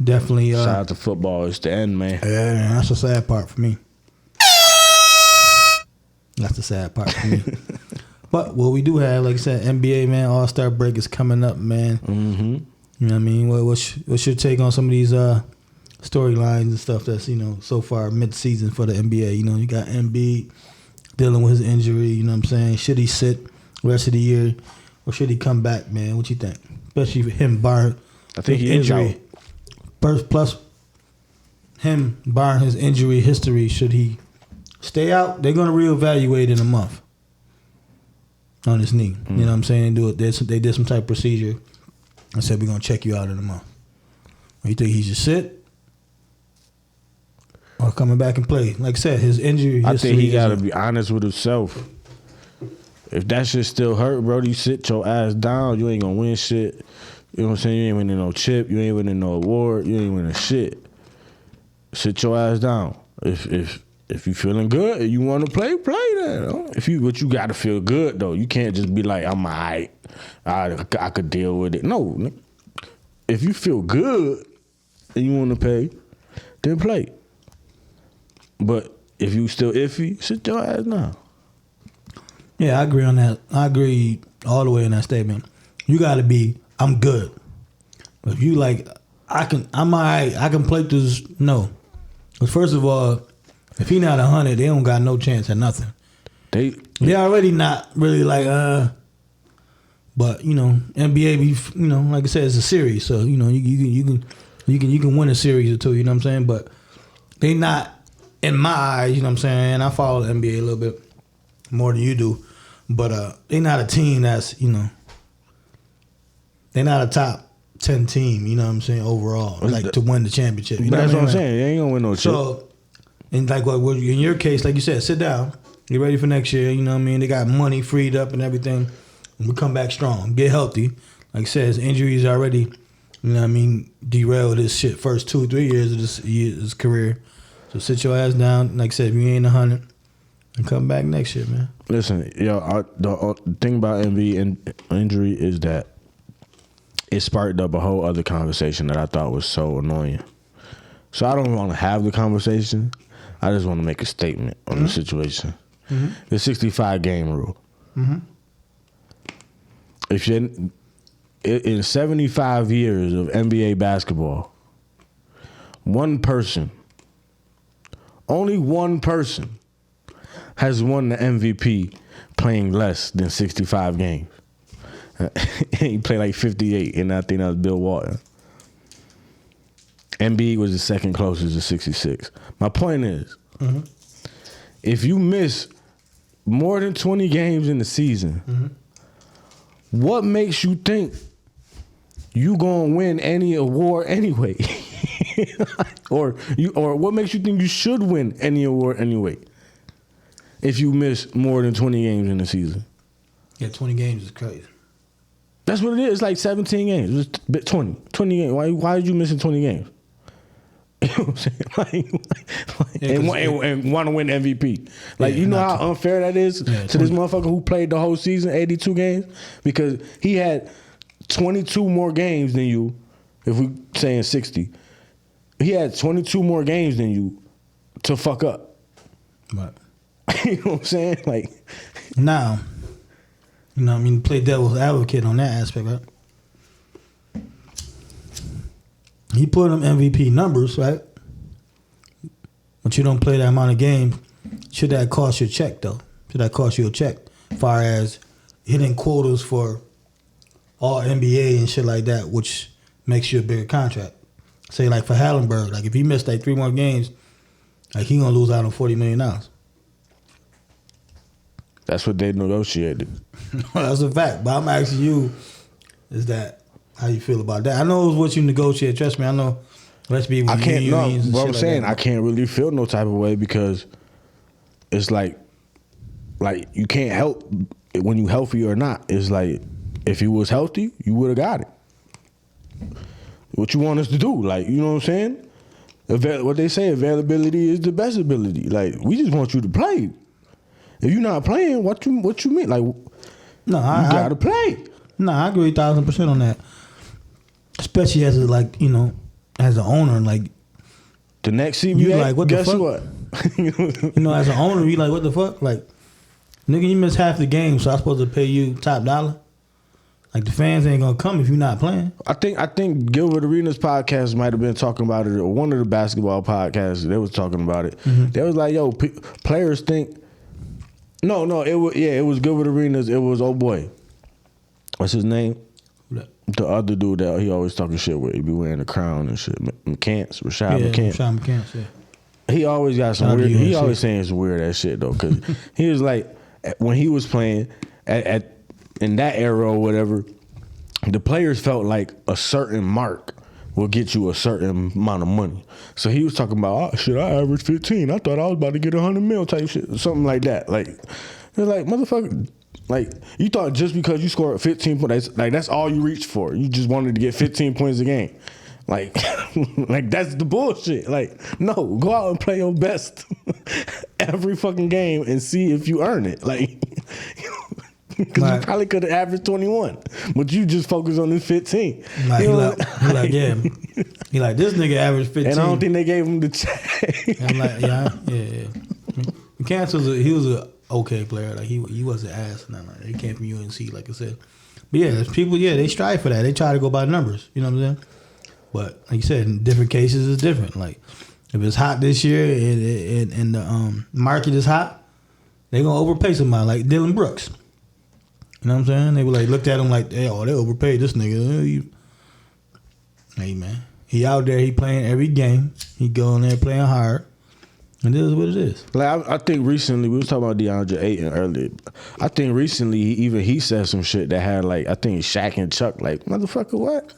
Definitely.
Shout out to football. It's the end, man.
Yeah, that's the sad part for me. That's the sad part for me. But what we do have, like I said, NBA, man, All-Star break is coming up, man.
Mm-hmm.
You know what I mean? What's your take on some of these storylines and stuff that's, so far mid-season for the NBA? You got Embiid dealing with his injury, you know what I'm saying? Should he sit the rest of the year or should he come back, man? What you think? Especially for him barring
I think he
injury.
is out.
Plus him barring his injury history, should he stay out? They're going to reevaluate in a month on his knee. You know what I'm saying? They did some type of procedure and said, we're going to check you out in a month. You think he should sit? Or coming back and play? Like I said, his injury.
I think he got to be honest with himself. If that shit still hurt, bro, you sit your ass down. You ain't gonna win shit. You know what I'm saying? You ain't winning no chip. You ain't winning no award. You ain't winning shit. Sit your ass down. If you feeling good and you want to play then. But you got to feel good though. You can't just be like, I'm alright. I could deal with it. No. If you feel good and you want to play, then play. But if you still iffy, sit your ass down.
Yeah, I agree on that. I agree all the way in that statement. You got to be, I'm good. If you like, I'm all right, I can play this, no. But first of all, if he not 100, they don't got no chance at nothing. They already not really like, but, NBA, be, like I said, it's a series. So, you can win a series or two, you know what I'm saying? But they not, in my eyes, you know what I'm saying? I follow the NBA a little bit more than you do. But they not a team that's, they not a top 10 team, you know what I'm saying, overall, like to win the championship.
But that's what I'm saying. They ain't going to win no chip.
So, and like what in your case, like you said, sit down. Get ready for next year, you know what I mean? They got money freed up and everything. And we come back strong. Get healthy. Like I said, his injuries already, you know what I mean, derailed his shit first 2-3 years of his career. So sit your ass down. Like I said, if you ain't 100, and come back next year, man.
Listen, the thing about Embiid injury is that it sparked up a whole other conversation that I thought was so annoying. So I don't want to have the conversation. I just want to make a statement on the situation. Mm-hmm. The 65-game rule. Mm-hmm. If you're in 75 years of NBA basketball, only one person has won the MVP playing less than 65 games. He played like 58, and I think that was Bill Walton. Embiid was the second closest to 66. My point is, if you miss more than 20 games in the season, what makes you think you gonna win any award anyway? or what makes you think you should win any award anyway? If you miss more than 20 games in the season.
Yeah, 20 games is crazy.
That's what it is. It's like 17 games. It's 20 games. Why did you miss 20 games? You know what I'm saying? And want to win MVP. Like, you know how unfair that is to this motherfucker who played the whole season, 82 games? Because he had 22 more games than you. If we saying 60, he had 22 more games than you to fuck up.
Right.
You know what I'm saying? Like,
now, you know what I mean, play devil's advocate on that aspect, right? He put them MVP numbers, right? But you don't play that amount of games. Should that cost you a check, though? Should that cost you a check? As far as hitting quotas for all NBA and shit like that, which makes you a bigger contract. Say, like, for Hallenberg, like, if he missed, like, 3 more games, like, he gonna lose out on $40 million.
that's what they negotiated.
That's a fact. But I'm asking you, is that how you feel about that? I know it was what you negotiated. Trust me, I know. Let's be.
I can't. No, what I'm saying,
like
I can't really feel no type of way because it's like you can't help when you healthy or not. It's like if you was healthy, you would have got it. What you want us to do? Like, you know what I'm saying? What they say, availability is the best ability. Like, we just want you to play. If you're not playing, what you mean? Like,
no,
you gotta play.
No, I agree 1,000% on that. Especially as a, like, you know, as an owner, like
the next CBA,
you like, what the
guess
fuck?
what?
You know, as an owner, you like, what the fuck? Like, nigga, you missed half the game, so I'm supposed to pay you top dollar? Like, the fans ain't gonna come if you're not playing.
I think Gilbert Arenas podcast might have been talking about it, or one of the basketball podcasts, they was talking about it. Mm-hmm. They was like, yo, players think. No, it was Gilbert Arenas. It was old boy. What's his name? The other dude that he always talking shit with. He be wearing the crown and shit. McCants, Rashad McCants.
Rashad McCants, yeah.
He always got some weird. He always saying some weird ass shit though, because he was like, when he was playing at in that era or whatever, the players felt like a certain mark will get you a certain amount of money. So he was talking about, oh, shit, I averaged 15. I thought I was about to get 100 mil type shit, something like that. Like, it's like, motherfucker, like, you thought just because you scored 15 points, like, that's all you reached for. You just wanted to get 15 points a game. Like, like, that's the bullshit. Like, no, go out and play your best every fucking game and see if you earn it. Like, because you probably could have averaged 21, but you just focus on this 15.
Like, he like, yeah. He like, this nigga averaged 15.
And I don't think they gave him the check.
I'm like, yeah. McCants he was a okay player. Like, he wasn't ass. Nothing like that. He came from UNC, like I said. But yeah, there's people, they strive for that. They try to go by numbers. You know what I'm saying? But like you said, in different cases, it's different. Like, if it's hot this year and the market is hot, they gonna overpay somebody like Dylan Brooks. You know what I'm saying? They were like, looked at him like, hey, they overpaid this nigga. Hey, man. He out there, he playing every game. He going there playing hard. And this is what it is. Like,
I think recently, we was talking about DeAndre Ayton earlier. I think recently, he said some shit that had, like, I think Shaq and Chuck, like, motherfucker, what?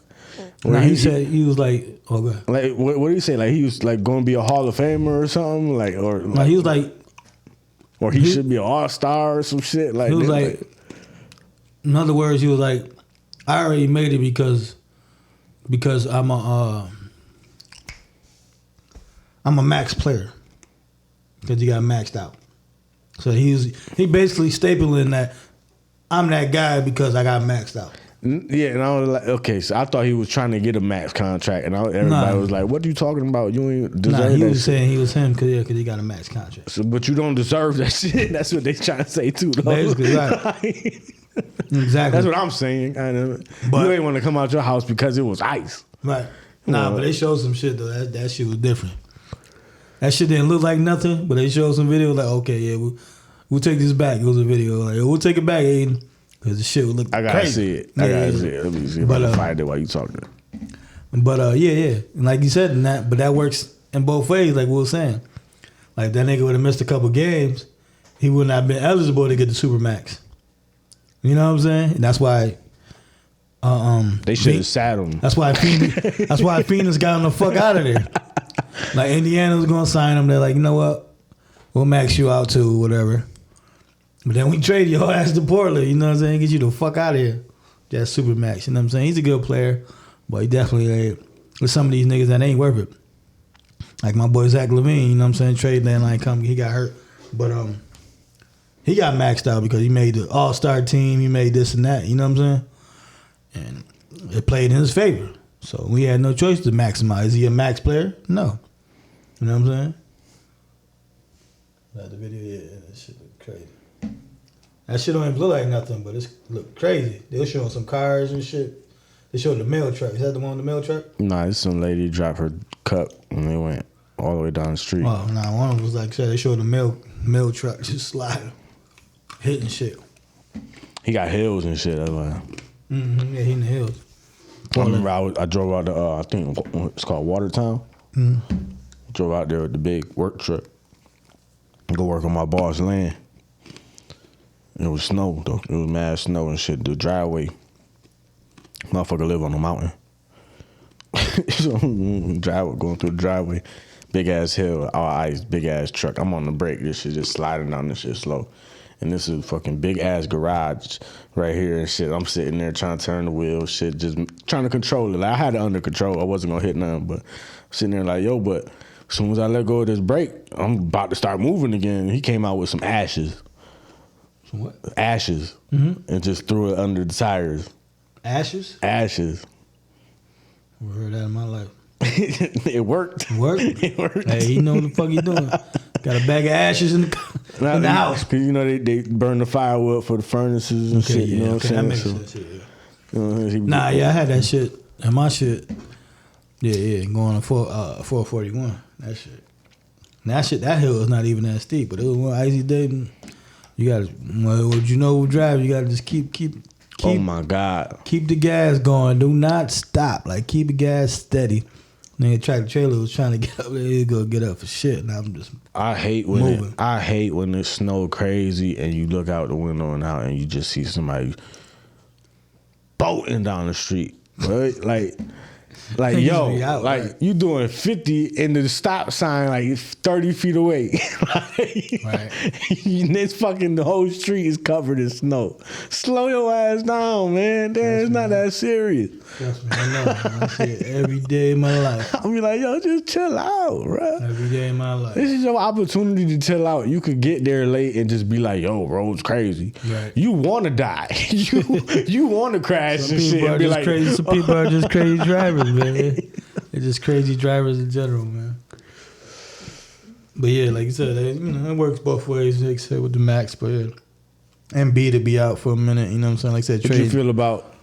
Nah, he said, he was like, oh, God.
Like, what did he say? Like, he was, like, going to be a Hall of Famer or something? Like, or.
Like, he was like.
Or he should be an all-star or some shit. Like,
he was like, in other words, he was like, I already made it because I'm a max player. Because he got maxed out. So he basically stapling that I'm that guy because I got maxed out.
Yeah, and I was like, okay, so I thought he was trying to get a max contract, and everybody was like, what are you talking about? You ain't deserve that.
He was saying he was him because he got a max contract.
So, but you don't deserve that shit. That's what they trying to say too, though.
Basically, right. Exactly.
That's what I'm saying. But you ain't want to come out your house because it was ice.
Right. But they showed some shit, though. That shit was different. That shit didn't look like nothing, but they showed some video like, okay, yeah, we'll take this back. It was a video. Like, we'll take it back, Aiden. Because the shit would look crazy.
I gotta see it. Let me see if I can find it while you talking.
But yeah. And like you said, but that works in both ways, like we were saying. Like, if that nigga would have missed a couple games, he would not have been eligible to get the Supermax. You know what I'm saying? And that's why
they should have sat him.
That's why Phoenix got him the fuck out of there. Like, Indiana was gonna sign him. They're like, you know what? We'll max you out too, whatever. But then we trade your ass to Portland, you know what I'm saying? Get you the fuck out of here. That's Supermax, you know what I'm saying? He's a good player, but he definitely with some of these niggas that ain't worth it. Like my boy Zach LaVine, you know what I'm saying? Trade deadline come, he got hurt. But he got maxed out because he made the all-star team, he made this and that, you know what I'm saying? And it played in his favor. So we had no choice to maximize. Is he a max player? No. You know what I'm saying? Like the video, yeah, that shit look crazy. That shit don't even look like nothing, but it look crazy. They were showing some cars and shit. They showed the mail truck. Is that the one on the mail truck?
Nah, it's some lady dropped her cup and they went all the way down the street.
Oh, nah, one of them was like, they showed the mail truck just sliding, hitting shit.
He got hills and shit. That's why.
Mm-hmm, yeah, he in the hills.
I remember I drove out to, I think it's called Watertown. Mm-hmm. Drove out there with the big work truck. Go work on my boss' land. It was snow, though. It was mad snow and shit. The driveway. Motherfucker live on a mountain. So, driveway, going through the driveway. Big ass hill, all ice, big ass truck. I'm on the brake. This shit just sliding down this shit slow. And this is a fucking big ass garage right here and shit. I'm sitting there trying to turn the wheel, shit, just trying to control it. Like, I had it under control. I wasn't gonna hit nothing, but I'm sitting there like, yo, but as soon as I let go of this brake, I'm about to start moving again. He came out with some ashes.
Some what?
Ashes. Mm-hmm. And just threw it under the tires.
Ashes?
Ashes.
Never heard that in my life.
It worked.
It worked?
It worked.
Hey, he know what the fuck he doing. Got a bag of ashes in the house.
Because, you know, they burn the firewood for the furnaces and shit. You know what I'm saying?
That makes
so,
sense, yeah.
You know,
Nah, yeah, I had that shit. And my shit, yeah, going on 441. That shit. That hill is not even that steep, but it was one icy day. You gotta, what you know, drive. You gotta just keep.
Oh my God!
Keep the gas going. Do not stop. Like, keep the gas steady. Nigga, tractor trailer was trying to get up there. He go get up for shit, and I'm just.
I hate when it snow crazy and you look out the window and out and you just see somebody boating down the street, right? Like yo,
out,
like
right.
You doing 50 into the stop sign like 30 feet away.
Right.
This fucking the whole street is covered in snow. Slow your ass down, man. It's not that serious.
Trust me, I know. Man. I see it every day of my life.
I'll be like, yo, just chill out, bro.
Every day of my life.
This is your opportunity to chill out. You could get there late and just be like, yo, road's crazy.
Right.
You want to die. You want to crash
Some
and shit.
people are
And be
just
like,
crazy. Some people are just crazy drivers, man. They're just crazy drivers in general, man. But yeah, like you said, it works both ways, like I said, with the max. But yeah. And B to be out for a minute, you know what I'm saying? Like I said,
what you feel about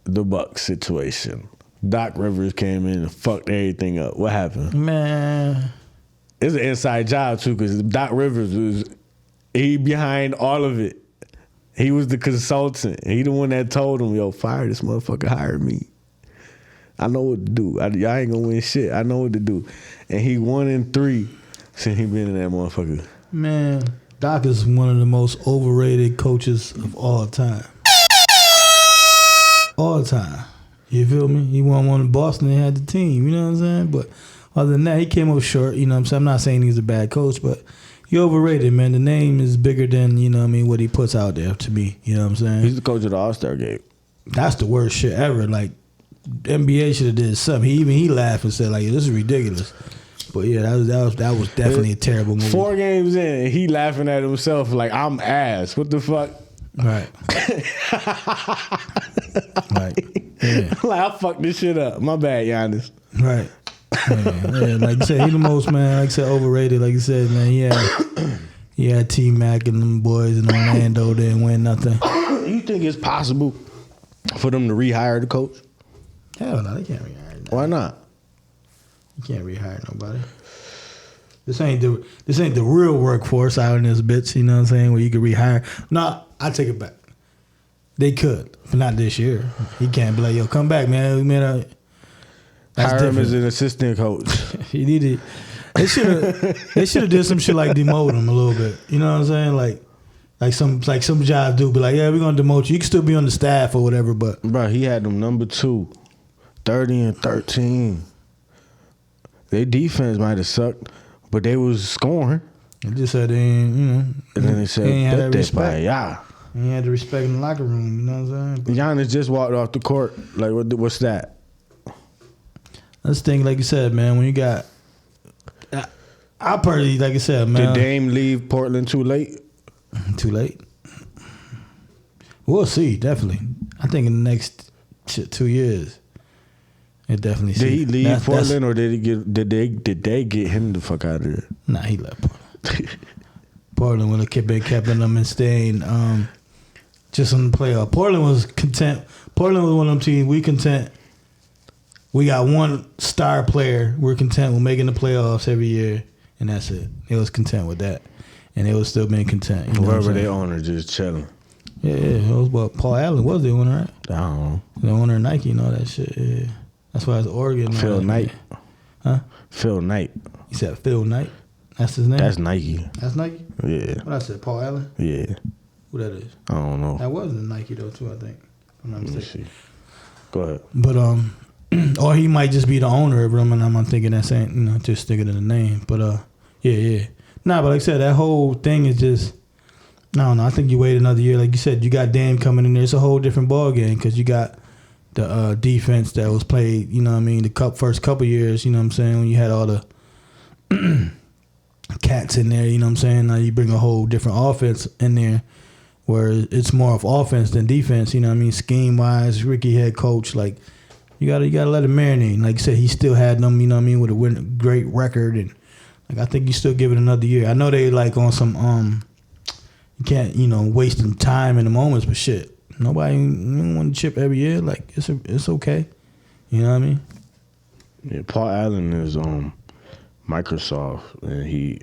the Bucks situation? Doc Rivers came in and fucked everything up. What happened?
Man.
It's an inside job, too, because Doc Rivers he behind all of it. He was the consultant. He the one that told him, yo, fire this motherfucker, hire me. I know what to do. I ain't gonna win shit. I know what to do. And he 1-3 since he been in that motherfucker.
Man, Doc is one of the most overrated coaches of all time. All time. You feel me? He won one in Boston and had the team, you know what I'm saying? But other than that, he came up short, you know what I'm saying? I'm not saying he's a bad coach, but he overrated, man. The name is bigger than, you know what I mean, what he puts out there to me, you know what I'm saying?
He's the coach of the All-Star game.
That's the worst shit ever. Like, NBA should have did something. He laughed and said, like, this is ridiculous. But yeah, that was definitely a terrible move.
4 games in, he laughing at himself like, I'm ass. What the fuck?
Right. Right. Yeah.
Like, I fucked this shit up. My bad, Giannis.
Right. Yeah. Like you said, he the most, man, like I said, overrated. Like you said, man, he had T-Mac and them boys in Orlando. Didn't win nothing.
You think it's possible for them to rehire the coach?
Hell no, they can't rehire nobody.
Why not?
You can't rehire nobody. This ain't the real workforce out in this bitch, you know what I'm saying, where you can rehire. No, I take it back. They could, but not this year. He can't be like, yo, come back, man.
Hire him as an assistant coach.
He needed. They should have did some shit like demote him a little bit. You know what I'm saying? Like some jobs do, be like, yeah, we're gonna demote you. You can still be on the staff or whatever, but
bro, he had them number 2, 30-13. Their defense might have sucked, but they was scoring.
They just said they ain't, you know.
And then they said,
ain't had that respect.
Yeah.
He had the respect in the locker room, you know what I'm saying?
Giannis just walked off the court. Like, what's that?
Let's think, like you said, man, when you got... I personally, like I said, man...
Did Dame leave Portland too late?
Too late? We'll see, definitely. I think in the next shit 2 years. It definitely.
Did he leave Portland or did they get him the fuck out of there?
Nah, he left Portland. Portland would have been keeping them and staying just on the playoff. Portland was content. Portland was one of them teams. We content. We got one star player. We're content with making the playoffs every year, and that's it. They was content with that, and they was still being content. You know
Whoever they owner just chilling.
Yeah, it was what Paul Allen was the owner, right?
I don't know.
The owner of Nike and all that shit. Yeah, that's why it's Oregon.
Phil Knight.
Huh?
Phil Knight.
You said Phil Knight. That's his name.
That's Nike.
That's Nike.
Yeah.
What I said, Paul Allen.
Yeah.
Who that is?
I don't know.
That wasn't Nike though, too. I think. If I'm not
Let me
mistaken.
see. Go ahead.
But or he might just be the owner of them, and I'm thinking that's ain't just sticking to the name. But yeah. Nah, but like I said, that whole thing is just. I don't know. I think you wait another year, like you said. You got Dame coming in there. It's a whole different ball game because you got the defense that was played. You know what I mean? The first couple years. You know what I'm saying? When you had all the cats in there. You know what I'm saying? Now you bring a whole different offense in there, where it's more of offense than defense. You know what I mean? Scheme wise, Ricky head coach, like you gotta let him marinate. Like you said, he still had them. You know what I mean? With a great record, and like I think you still give it another year. I know they like on some you can't wasting time in the moments, but shit, nobody want to chip every year. Like it's okay. You know what I mean?
Yeah, Paul Allen is Microsoft, and he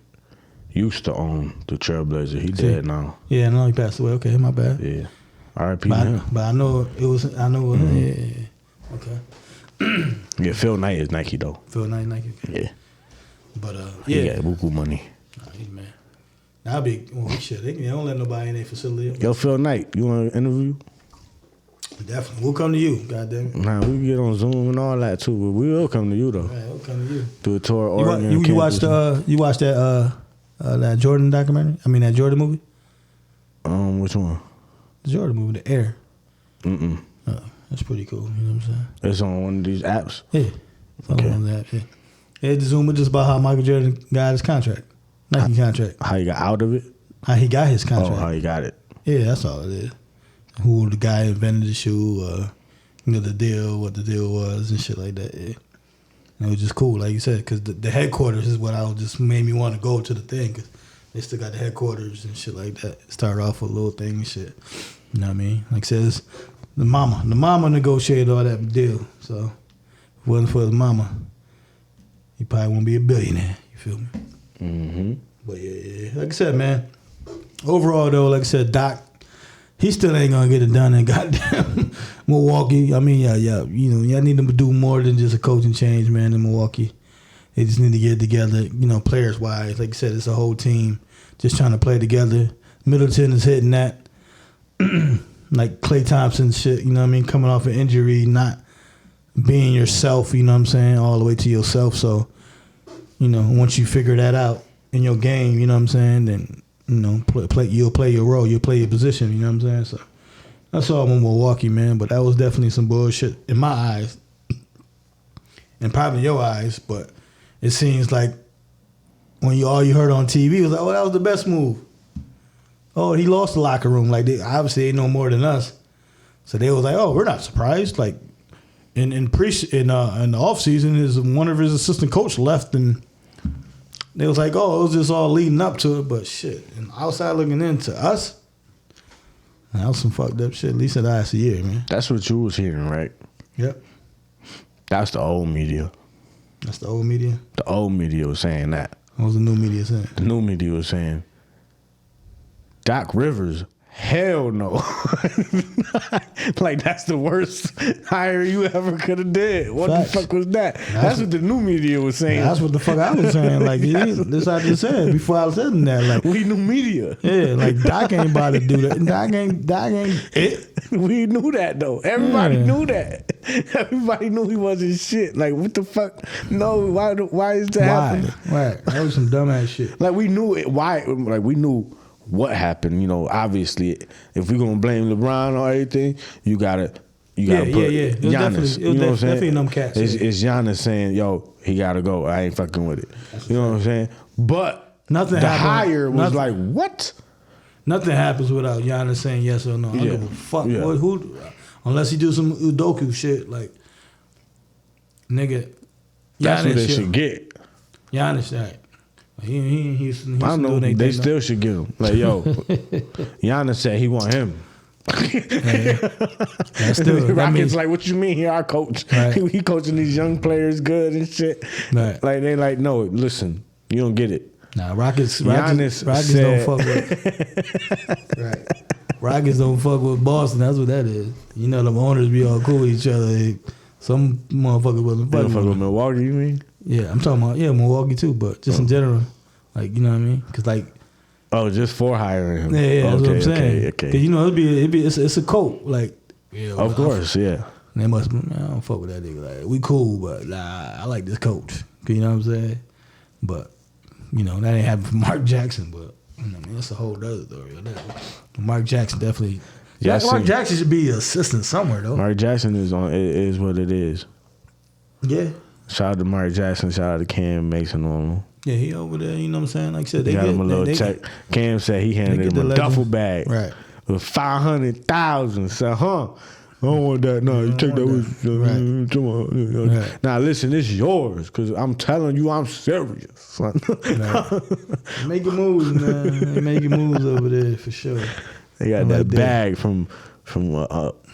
used to own the Trailblazer. He dead now.
Yeah, no, he passed away. Okay, my bad.
Yeah, R.I.P. him.
But I know it was. I know.
Mm-hmm.
Yeah. Okay.
Yeah, Phil Knight is Nike though.
Phil Knight, Nike.
Yeah.
But
he got buku money.
Nah, man. That'd be shit. They don't let nobody in their facility.
Yo, Phil Knight, you want to interview?
Definitely. We'll come to you, goddamn it.
Nah, we can get on Zoom and all that too, but we will come to you though.
Right, we'll come to you.
Do a tour of Oregon.
You watched that Jordan documentary? I mean that Jordan movie?
Which one?
The Jordan movie, The Air.
That's
pretty cool. You know what I'm saying?
It's on one of these apps.
Yeah. It's on one of the apps, yeah. They had to zoom in just about how Michael Jordan got his contract. Nike contract.
How he got out of it?
How he got his contract.
Oh, how he got it.
Yeah, that's all it is. Who the guy invented the shoe, the deal, what the deal was, and shit like that. Yeah. And it was just cool, like you said, because the headquarters is what just made me want to go to the thing, because they still got the headquarters and shit like that. Started off with a little thing and shit. You know what I mean? Like I said, it's the mama negotiated all that deal. So if it wasn't for his mama, he probably won't be a billionaire. You feel me?
Mm-hmm.
But yeah. Like I said, man. Overall, though, like I said, Doc, he still ain't gonna get it done in goddamn Milwaukee. I mean, y'all need them to do more than just a coaching change, man. In Milwaukee, they just need to get it together. Players wise, like I said, it's a whole team just trying to play together. Middleton is hitting that, like Klay Thompson shit. You know what I mean? Coming off an injury, not being yourself. You know what I'm saying? All the way to yourself. So. Once you figure that out in your game, you know what I'm saying, then, you'll play your role, you'll play your position, you know what I'm saying? So that's all with Milwaukee, man. But that was definitely some bullshit in my eyes and probably your eyes. But it seems like when all you heard on TV was like, oh, that was the best move. Oh, he lost the locker room. Like, obviously they know more than us. So they was like, oh, we're not surprised. Like, in the offseason, one of his assistant coach left, and they was like, oh, it was just all leading up to it, but shit. And outside looking into us, that was some fucked up shit, at least in the last year, man.
That's what you was hearing, right?
Yep.
That's the old media.
That's the old media?
The old media was saying that.
What was the new media saying?
The new media was saying, Doc Rivers, hell no. Like, that's the worst hire you ever could have did. What Facts. The fuck was that? That's what the new media was saying.
That's what the fuck I was saying. Like, this I just said before I was saying that. Like,
we new media.
Yeah, like Doc ain't about to do that. Doc ain't it.
We knew that though. Everybody knew that. Everybody knew he wasn't shit. Like, what the fuck? No, why is that happening?
Right. That was some dumbass shit.
Like, we knew it. Why? Like, we knew what happened. Obviously, if we're gonna blame LeBron or everything, you gotta put Giannis.
It was definitely them cats.
It's Giannis saying, "Yo, he gotta go. I ain't fucking with it." You know what I'm saying? But
nothing.
The hire was like, what?
Nothing happens without Giannis saying yes or no. I don't give a fuck.
Yeah.
unless he do some Udoku shit like nigga.
That's what they
shit.
should get.
Giannis, right? He
I don't know. They still should get him. Like, yo, Giannis said he want him.
That
Rockets
means,
like, what you mean? He our coach.
Right.
He coaching these young players good and shit.
Right.
Like they like, no, listen, you don't get it.
Nah, Rockets
Giannis
don't fuck with. Right. Rockets don't fuck with Boston. That's what that is. You know, them owners be all cool with each other. Some motherfuckers wasn't
You don't
fucking
fuck with
with them.
Milwaukee, you mean?
Yeah, I'm talking about Milwaukee too, but just in general, like you know what I mean? Because like.
Oh, just for hiring him.
Yeah, that's what I'm saying.
Okay.
'Cause, you know, it's a cult. Like,
Of course, yeah.
They must. Man, I don't fuck with that nigga. Like, we cool, but I like this coach. 'Cause you know what I'm saying? But you know that ain't happened for Mark Jackson. But you know, I mean, that's a whole other story. Mark Jackson definitely.
Yeah,
Mark Jackson should be an assistant somewhere though.
Mark Jackson is what it is.
Yeah.
Shout out to Mark Jackson. Shout out to Cam Mason on him.
Yeah, he over there. You know what I'm saying? Like I said,
They got him a little check. Cam said he handed him a duffel bag with 500,000. Said, I don't want that. No, you take that with you.
Right.
Now listen, it's yours because I'm telling you, I'm serious. Son.
Right. Making moves, man. They making moves over there for sure.
They got that bag from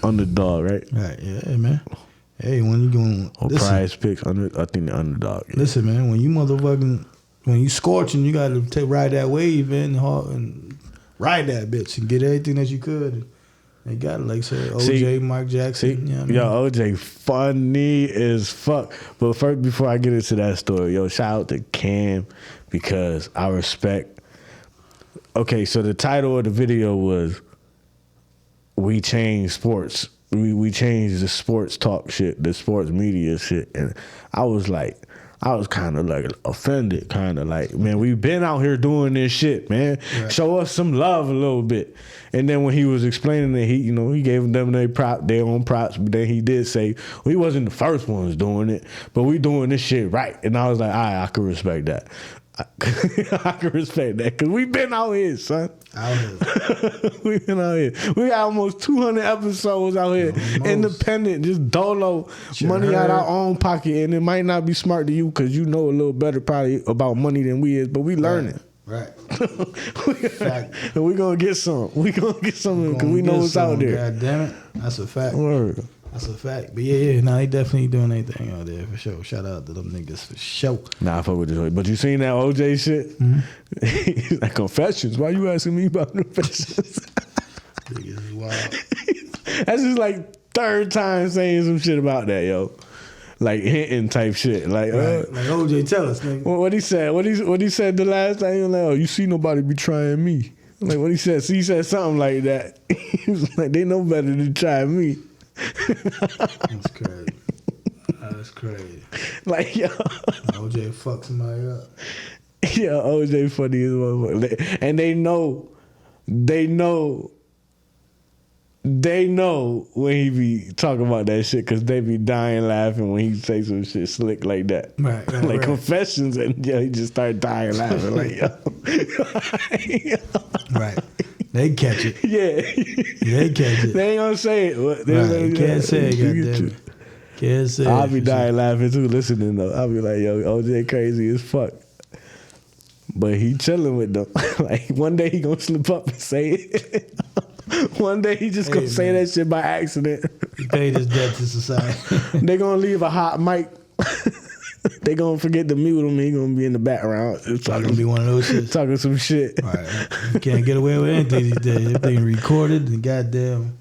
Underdog, right?
Right. Yeah, man. Hey, when you going
Prize Picks, I think the Underdog. Yeah.
Listen, man, when you scorching, you got to ride that wave and ride that bitch and get everything that you could. They got it, like say OJ, Mark Jackson. You know what I mean?
OJ funny as fuck. But first, before I get into that story, shout out to Cam because I respect. Okay, so the title of the video was "We Change Sports." We changed the sports talk shit, the sports media shit, and I was kind of like offended, kind of like, man, we've been out here doing this shit, man. Right. Show us some love a little bit. And then when he was explaining it, he gave them their own props, but then he did say, well, he wasn't the first ones doing it, but we doing this shit right. And I was like, all right, I can respect that. I can respect that because we've been out here, son. We've been out here. We got almost 200 episodes out here, independent, just dolo, money out our own pocket, and it might not be smart to you because you know a little better probably about money than we is, but we learning.
Right.
And we gonna get some. We gonna get some because we know what's out there.
God damn it, that's a fact.
Word.
That's a fact. But yeah, they definitely doing anything out there for sure. Shout out to them niggas for sure.
Nah, I fuck with this. But you seen that OJ shit? Mm-hmm. He's like, confessions. Why you asking me about confessions?
Niggas is wild.
That's just like third time saying some shit about that, yo. Like hinting type shit. Like,
like OJ, tell us, nigga.
What he said? What he said the last time? He was like, oh, you see nobody be trying me. Like what he said. So he said something like that. He was like, they know better than try me.
That's crazy. That's crazy.
Like, yo.
OJ fuck somebody up.
Yeah, OJ funny as motherfucker. And they know when he be talking about that shit because they be dying laughing when he say some shit slick like that.
Right.
Like confessions, and he just start dying laughing like, yo.
Right. They catch it.
Yeah.
They catch it.
They ain't gonna say it.
Right. Can't say it, goddamn it. Can't say it.
I'll be dying laughing too, listening though. I'll be like, yo, OJ crazy as fuck. But he chilling with them. Like one day he gonna slip up and say it. One day he just gonna say that shit by accident.
He paid his debt to society.
They gonna leave a hot mic. They gonna forget to mute him. He gonna be in the background. It's
gonna be one of those shit.
Talking some shit.
Right. You can't get away with anything these days. Everything recorded and goddamn.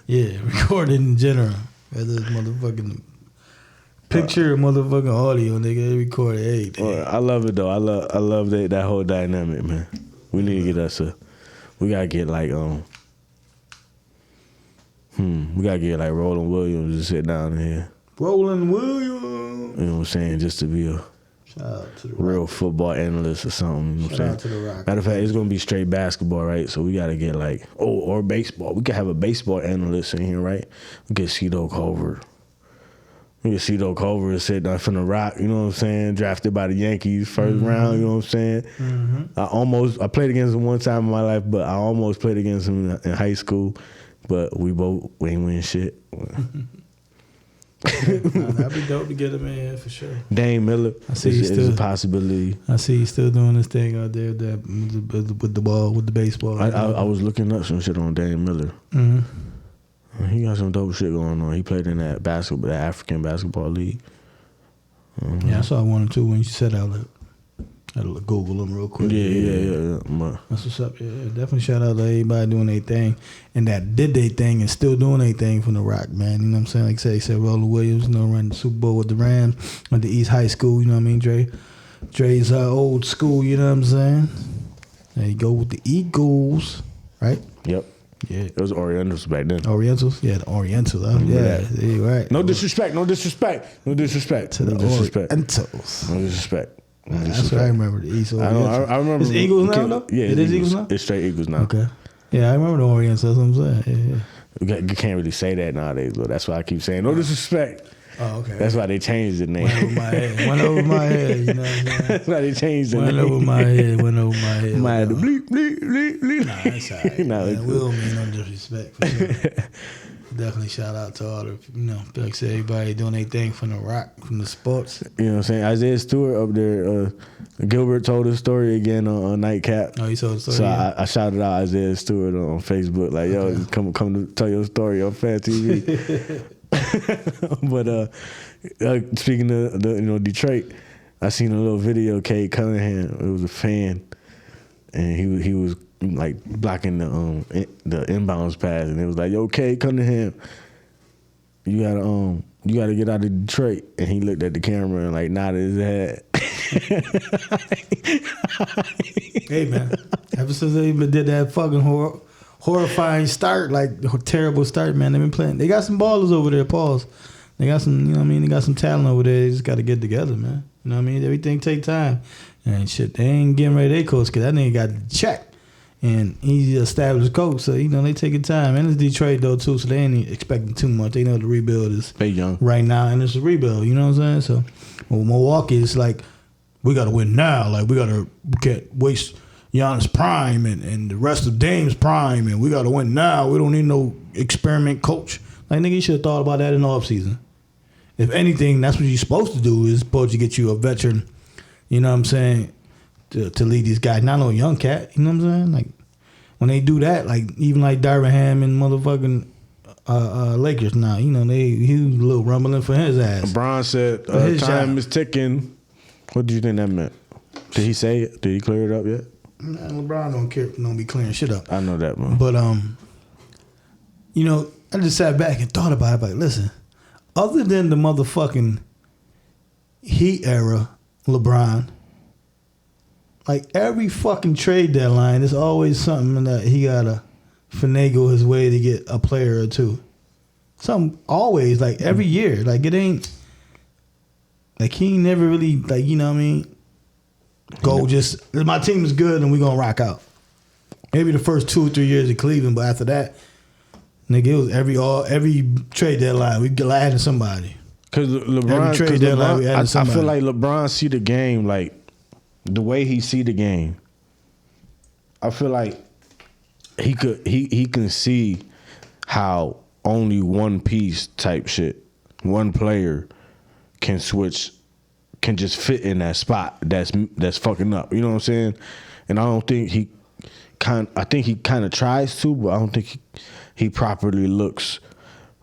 Yeah, recorded in general. Whether it's motherfucking picture or motherfucking audio, nigga, they recorded everything.
I love it though. I love that whole dynamic, man. We need to get us we gotta get like we gotta get like Roland Williams to sit down here.
Roland Williams.
You know what I'm saying? Just to be a
shout out to the
real football analyst or something. You know what I'm saying?
Shout out to the Rock.
Matter of fact, it's gonna be straight basketball, right? So we gotta get like or baseball. We could have a baseball analyst in here, right? We get Cito Culver. We get Cito Culver to sit down from the Rock, you know what I'm saying? Drafted by the Yankees first round, you know what I'm saying? Mm-hmm. I played against him one time in my life, but I almost played against him in high school. but we ain't win shit.
That'd be dope to get him in here for sure.
Dame Miller
I see
is a possibility.
I see he's still doing this thing out there with the ball, with the baseball.
I was looking up some shit on Dame Miller.
Mm-hmm.
He got some dope shit going on. He played in that African basketball league.
Yeah, I saw one or two when you said that. I had to Google them real quick.
Yeah.
That's what's up. Yeah, definitely shout out to everybody doing their thing and that did their thing and still doing their thing from the Rock, man. You know what I'm saying? Like I said Roller Williams, running the Super Bowl with the Rams, went to East High School. You know what I mean? Dre's old school. You know what I'm saying? There you go with the Eagles, right?
Yep.
Yeah,
it was Orientals back then.
Orientals, yeah, the Orientals. Yeah, right.
No disrespect to the
Orientals.
No disrespect.
That's what I remember. The East Orientals.
I remember.
It's Eagles now, though?
Yeah,
it is Eagles now?
It's straight Eagles now.
Okay. Yeah, I remember the Orientals. That's what I'm saying. Yeah.
You can't really say that nowadays, but that's why I keep saying no disrespect.
Oh, okay.
That's why they changed the name.
Went over my head. You know what I'm saying?
That's why they changed the name.
Went over my head.
Might have to bleep.
Nah, that's all right. Man. We don't mean no disrespect. For sure. Definitely shout out to all the, like I said, everybody doing their thing from the Rock, from the sports.
You know what I'm saying? Isaiah Stewart up there, Gilbert told his story again on Nightcap.
Oh, he told the story?
So I shouted out Isaiah Stewart on Facebook, like, yo, come to tell your story on PhamTV. But speaking of Detroit, I seen a little video, Cade Cunningham, it was a fan, and he was like blocking the inbounds pass, and it was like, yo, Cade Cunningham, you gotta get out of Detroit. And he looked at the camera and like nodded his head.
Hey man, ever since they even did that fucking horrifying start, like terrible start, man, they've been playing. They got some ballers over there, pause. They got some, they got some talent over there. They just got to get together, man. You know what I mean? Everything take time. And shit, they ain't getting ready to coach because that nigga got the check. And he's an established coach, so, they taking time. And it's Detroit, though, too, so they ain't expecting too much. They know the rebuild is
young
right now, and it's a rebuild, you know what I'm saying? So, Milwaukee, it's like, we got to win now. Like, we can't waste Giannis' prime and the rest of Dame's prime, and we got to win now. We don't need no experiment coach. Like, nigga, you should have thought about that in the offseason. If anything, that's what you're supposed to do, is supposed to get you a veteran, you know what I'm saying, to lead these guys. Not no young cat, you know what I'm saying? Like, when they do that, like, even like Darvin Ham and motherfucking Lakers now, he was a little rumbling for his ass.
LeBron said, time is ticking. What do you think that meant? Did he say it? Did he clear it up yet?
Nah, LeBron don't be clearing shit up.
I know that, man.
But, I just sat back and thought about it. Like, listen, other than the motherfucking Heat era, LeBron, like every fucking trade deadline, there's always something that he gotta finagle his way to get a player or two. Always, like every year. Like it ain't, like he ain't never really, like, you know what I mean? Go just, my team is good and we gonna rock out. Maybe the first 2 or 3 years in Cleveland, but after that, nigga, it was every trade deadline we adding somebody.
Because LeBron, I feel like LeBron see the game like the way he see the game. I feel like he can see how only one piece type shit, one player can just fit in that spot that's fucking up. You know what I'm saying? And I don't think I think he kind of tries to, but I don't think he properly looks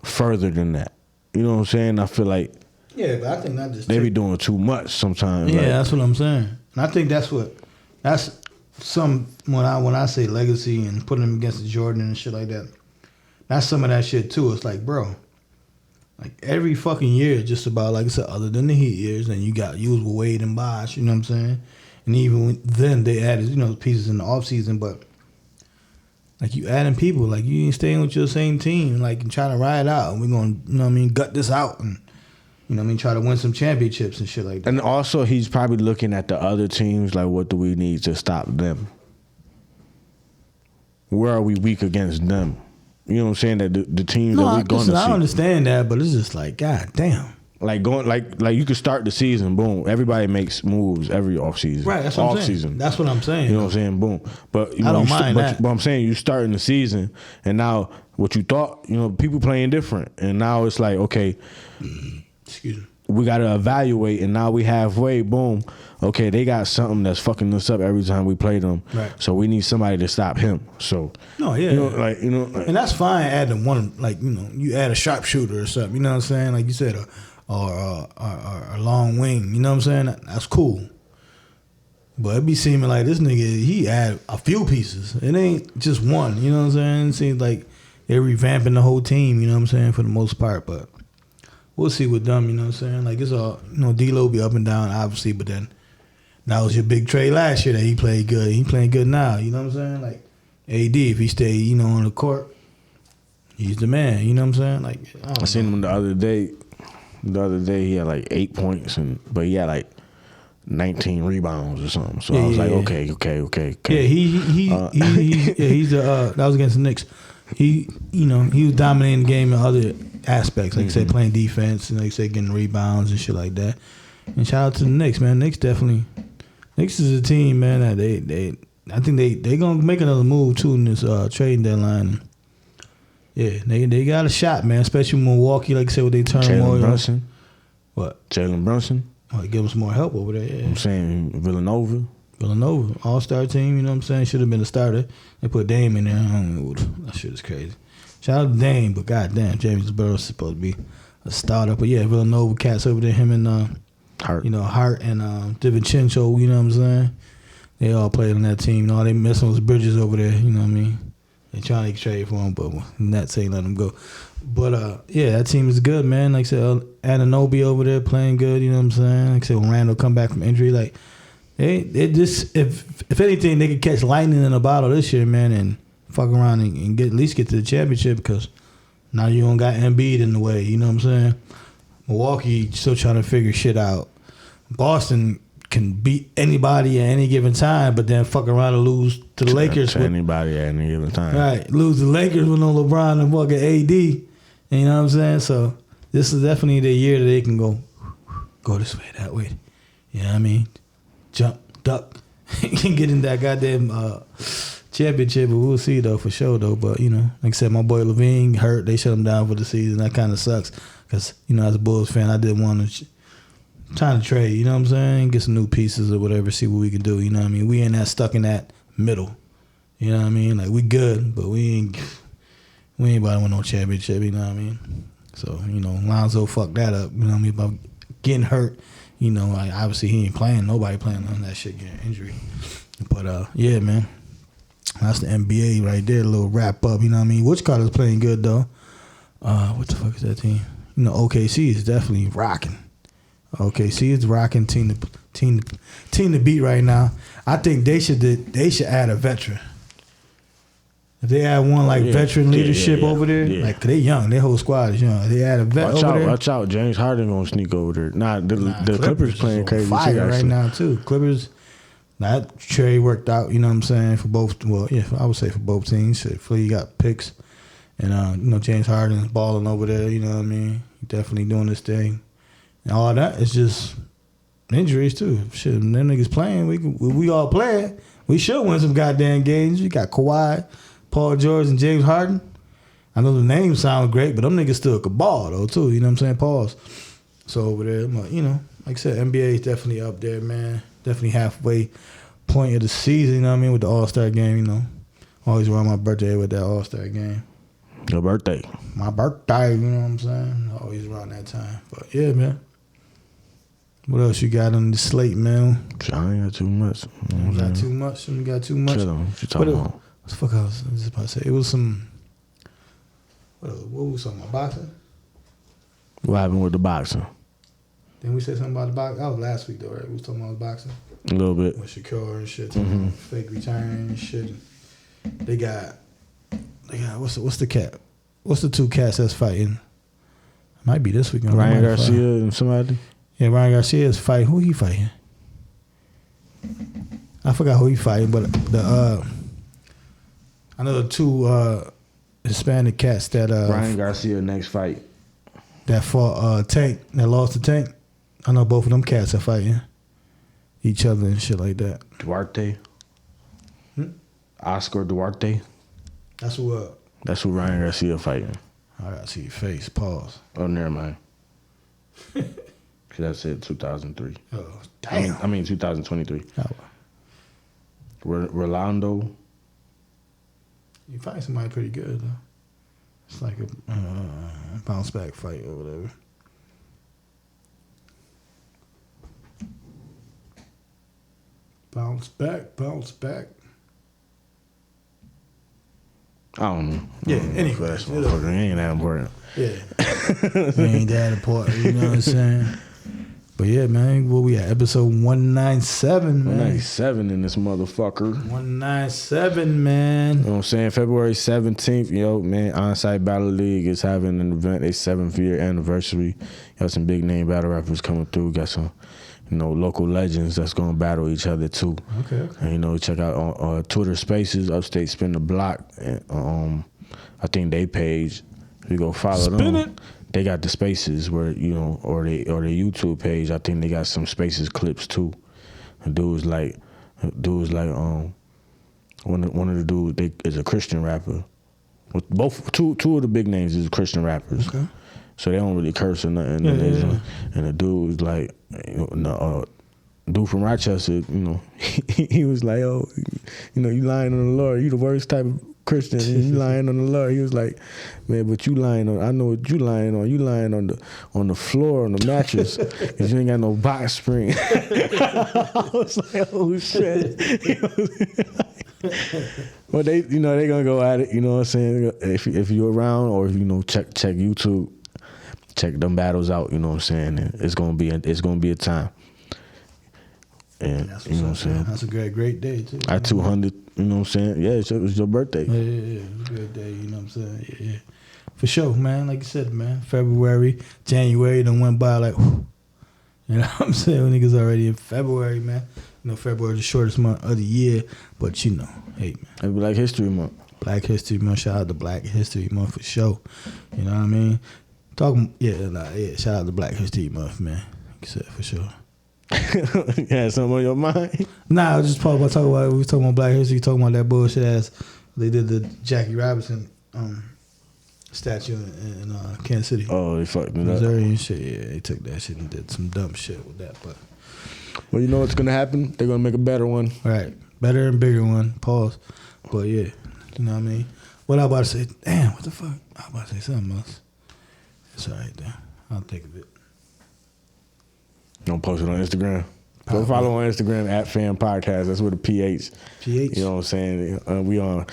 further than that. You know what I'm saying? I feel like
but I think that just
they be doing too much sometimes.
Yeah, that's what I'm saying. And I think that's some when I say legacy and putting him against Jordan and shit like that. That's some of that shit too. It's like, bro, like every fucking year, just about, like I said, other than the Heat years, and you was with Wade and Bosh, you know what I'm saying? And even then they added, pieces in the offseason, but like you adding people, like you ain't staying with your same team, like and trying to ride out, and we're gonna, gut this out and try to win some championships and shit like that.
And also he's probably looking at the other teams like, what do we need to stop them? Where are we weak against them? You know what I'm saying? That the teams that we're going to see.
I understand that, but it's just like, God damn.
Like you could start the season, boom. Everybody makes moves every offseason.
Right, that's what I'm saying. That's what I'm saying.
You know what I'm saying? Boom. But
I don't mind that.
But I'm saying you starting the season, and now what you thought, people playing different, and now it's like, okay,
excuse me,
we got to evaluate, and now we halfway, boom. Okay, they got something that's fucking us up every time we play them.
Right.
So we need somebody to stop him. So
no, yeah, and that's fine. Adding one, you add a sharpshooter or something. You know what I'm saying? Like you said, or a long wing. You know what I'm saying? That's cool. But it be seeming like this nigga, he add a few pieces. It ain't just one. You know what I'm saying? It seems like they're revamping the whole team. You know what I'm saying? For the most part, but we'll see with them. You know what I'm saying? Like it's all, D-Lo be up and down, obviously, but then. That was your big trade last year that he played good. He playing good now. You know what I'm saying? Like AD, if he stay, on the court, he's the man. You know what I'm saying? Like
I seen him the other day. The other day he had like 8 points, but he had like 19 rebounds or something. So I was like, okay.
Yeah, he's that was against the Knicks. He was dominating the game in other aspects, like you said, playing defense, and like you said, getting rebounds and shit like that. And shout out to the Knicks, man. Knicks is a team, man, that I think they gonna make another move too in this trading deadline. Yeah, they got a shot, man, especially Milwaukee, like I said, with their turmoil.
Jalen Brunson.
What?
Jalen Brunson.
Oh, give them some more help over there, yeah.
I'm saying Villanova,
all-star team, you know what I'm saying? Should have been a starter. They put Dame in there. That shit is crazy. Shout out to Dame, but goddamn, James Burrow's supposed to be a starter. But yeah, Villanova cats over there, him and Hart and DiVincenzo, you know what I'm saying? They all played on that team. They messing with Bridges over there, you know what I mean? They trying to trade for him, but Nets ain't let him go. But yeah, that team is good, man. Like I said, Anunoby over there playing good, you know what I'm saying? Like I said, when Randall come back from injury, like they just if anything, they could catch lightning in a bottle this year, man, and fuck around and at least get to the championship, because now you don't got Embiid in the way, you know what I'm saying? Milwaukee still trying to figure shit out. Boston can beat anybody at any given time, but then fuck around and lose to the Lakers.
To anybody at any given time.
Right. Lose to the Lakers with no LeBron and fucking AD. You know what I'm saying? So this is definitely the year that they can go this way, that way. You know what I mean? Jump, duck, and get in that goddamn championship. But we'll see, though, for sure, though. But, like I said, my boy Levine hurt. They shut him down for the season. That kind of sucks. Because, as a Bulls fan, I did want to trying to trade, you know what I'm saying? Get some new pieces or whatever, see what we can do, you know what I mean? We ain't stuck in that middle, you know what I mean? Like, we good, but we ain't about to win no championship, you know what I mean? So, Lonzo fucked that up, you know what I mean? About getting hurt, like, obviously he ain't playing. Nobody playing on that shit, getting injury. But, yeah, man. That's the NBA right there, a little wrap up, you know what I mean? Which Carter's playing good, though. What the fuck is that team? OKC is definitely rocking. OKC is rocking team to beat right now. I think they should add a veteran. If they add one veteran leadership over there, like they young, their whole squad is young. If they add a vet over there. Watch
out, James Harden gonna sneak over there. The Clippers playing crazy
fire right now too. Clippers, that trade worked out. You know what I'm saying, for both. Well, yeah, I would say for both teams. Philly got picks, and James Harden's balling over there. You know what I mean? He definitely doing this thing. And all that is just injuries too. Shit, them niggas playing. We all playing. We should win some goddamn games. We got Kawhi, Paul George, and James Harden. I know the names sound great, but them niggas still could ball though too. You know what I'm saying? Pause. So over there, like I said, NBA is definitely up there, man. Definitely halfway point of the season. You know what I mean? With the All-Star game. Always around my birthday with that All-Star game.
Your birthday?
My birthday. You know what I'm saying? Always around that time. But yeah, man. What else you got on the slate, man?
I ain't got too much.
Got too much? You got too much?
Shut up. What you talking about?
What the fuck I was just about to say? It was some... What was something about boxing?
What happened with the boxing?
Didn't we say something about the boxing? That was last week, though, right? We was talking about boxing.
A little bit.
With Shakur and shit. Fake return and shit. They got what's the cat? What's the two cats that's fighting? Might be this weekend.
Ryan Garcia and somebody?
Yeah, Ryan Garcia is fighting. Who he fighting? I forgot who he fighting, but I know the two Hispanic cats that
Ryan Garcia next fight.
that fought Tank, that lost to Tank. I know both of them cats are fighting each other and shit like that.
Duarte. Oscar Duarte.
That's what.
That's who Ryan Garcia fighting.
I gotta see your face. Pause.
Oh, never mind. Cause I said 2003.
Oh, damn.
I mean 2023.
Oh.
Rolando.
You find somebody pretty good though. It's like a bounce back fight or whatever. Bounce back.
I don't know.
Yeah,
anyway.
anyway.
That motherfucker ain't that important.
Yeah. Ain't that important, you know what I'm saying? But yeah, man, what we at? Episode 197, man.
197 in this motherfucker.
197, man.
You know what I'm saying? February 17th, man, Onsite Battle League is having an event, their 7th year anniversary. Got some big name battle rappers coming through. Got some, local legends that's going to battle each other too.
Okay.
And, check out on Twitter Spaces, Upstate Spin the Block. And, I think they page. You go follow them. They got the Spaces where, or their YouTube page. I think they got some Spaces clips too. And dudes like one of the dudes is a Christian rapper. With two of the big names is Christian rappers. Okay. So they don't really curse or nothing. Yeah. And the dude was like, dude from Rochester, he was like, oh, you lying on the Lord. You the worst type of Christian. You lying on the Lord. He was like, man, but you lying on. I know what you lying on. You lying on the floor on the mattress because you ain't got no box spring. I was like, oh shit. Well, they gonna go at it. You know what I'm saying? If you're around or if check YouTube. Check them battles out, you know what I'm saying? And it's gonna be a time. And
that's
you know what I'm saying?
That's a great day too.
At 200, you know what I'm saying? Yeah, it was your birthday.
Yeah, it's a good day, you know what I'm saying? Yeah. For sure, man. Like you said, man, February, January done went by like, whew. You know what I'm saying? Niggas already in February, man. February is the shortest month of the year, but hey, man.
It's Black History Month.
Black History Month, shout out to Black History Month for sure. You know what I mean? Shout out to Black History Month, man. Like you said, for sure.
You had something on your mind?
Nah, I was just talking about we was talking about Black History, talking about that bullshit ass. They did the Jackie Robinson statue in Kansas City.
Oh, they fucked it up.
Missouri and shit. Yeah, they took that shit and did some dumb shit with that. But
well, you know what's gonna happen? They're gonna make a better one.
Right, better and bigger one. Pause. But yeah, you know what I mean. What I about to say? Damn, what the fuck? I was about to say something else. It's all right, then. I'll think of it.
Don't post it on Instagram. Go follow on Instagram at Pham Podcast. That's with a PH.
PH.
You know what I'm saying? We on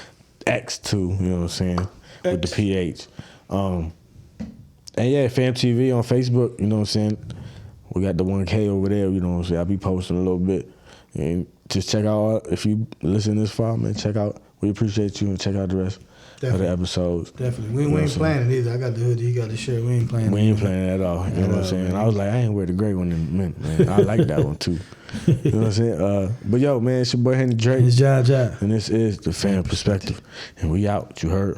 X too. You know what I'm saying? With the PH. And yeah, PhamTV on Facebook. You know what I'm saying? We got the 1K over there. You know what I'm saying? I'll be posting a little bit. And just check out, if you listen this far, man, check out. We appreciate you and check out the rest. Definitely. Of the episodes.
Definitely. We ain't playing it either. I got the hoodie, you got the shirt. We ain't playing it.
We ain't playing it at all. You know what I'm saying? Man. I was like, I ain't wear the gray one in a minute, man. I like that one too. You know what I'm saying? But yo, man, it's your boy Henry Drake.
It's Ja.
And this is the Pham Perspective. And we out. You heard?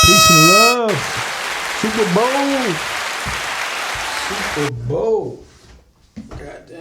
Peace and love. Super Bowl. God damn.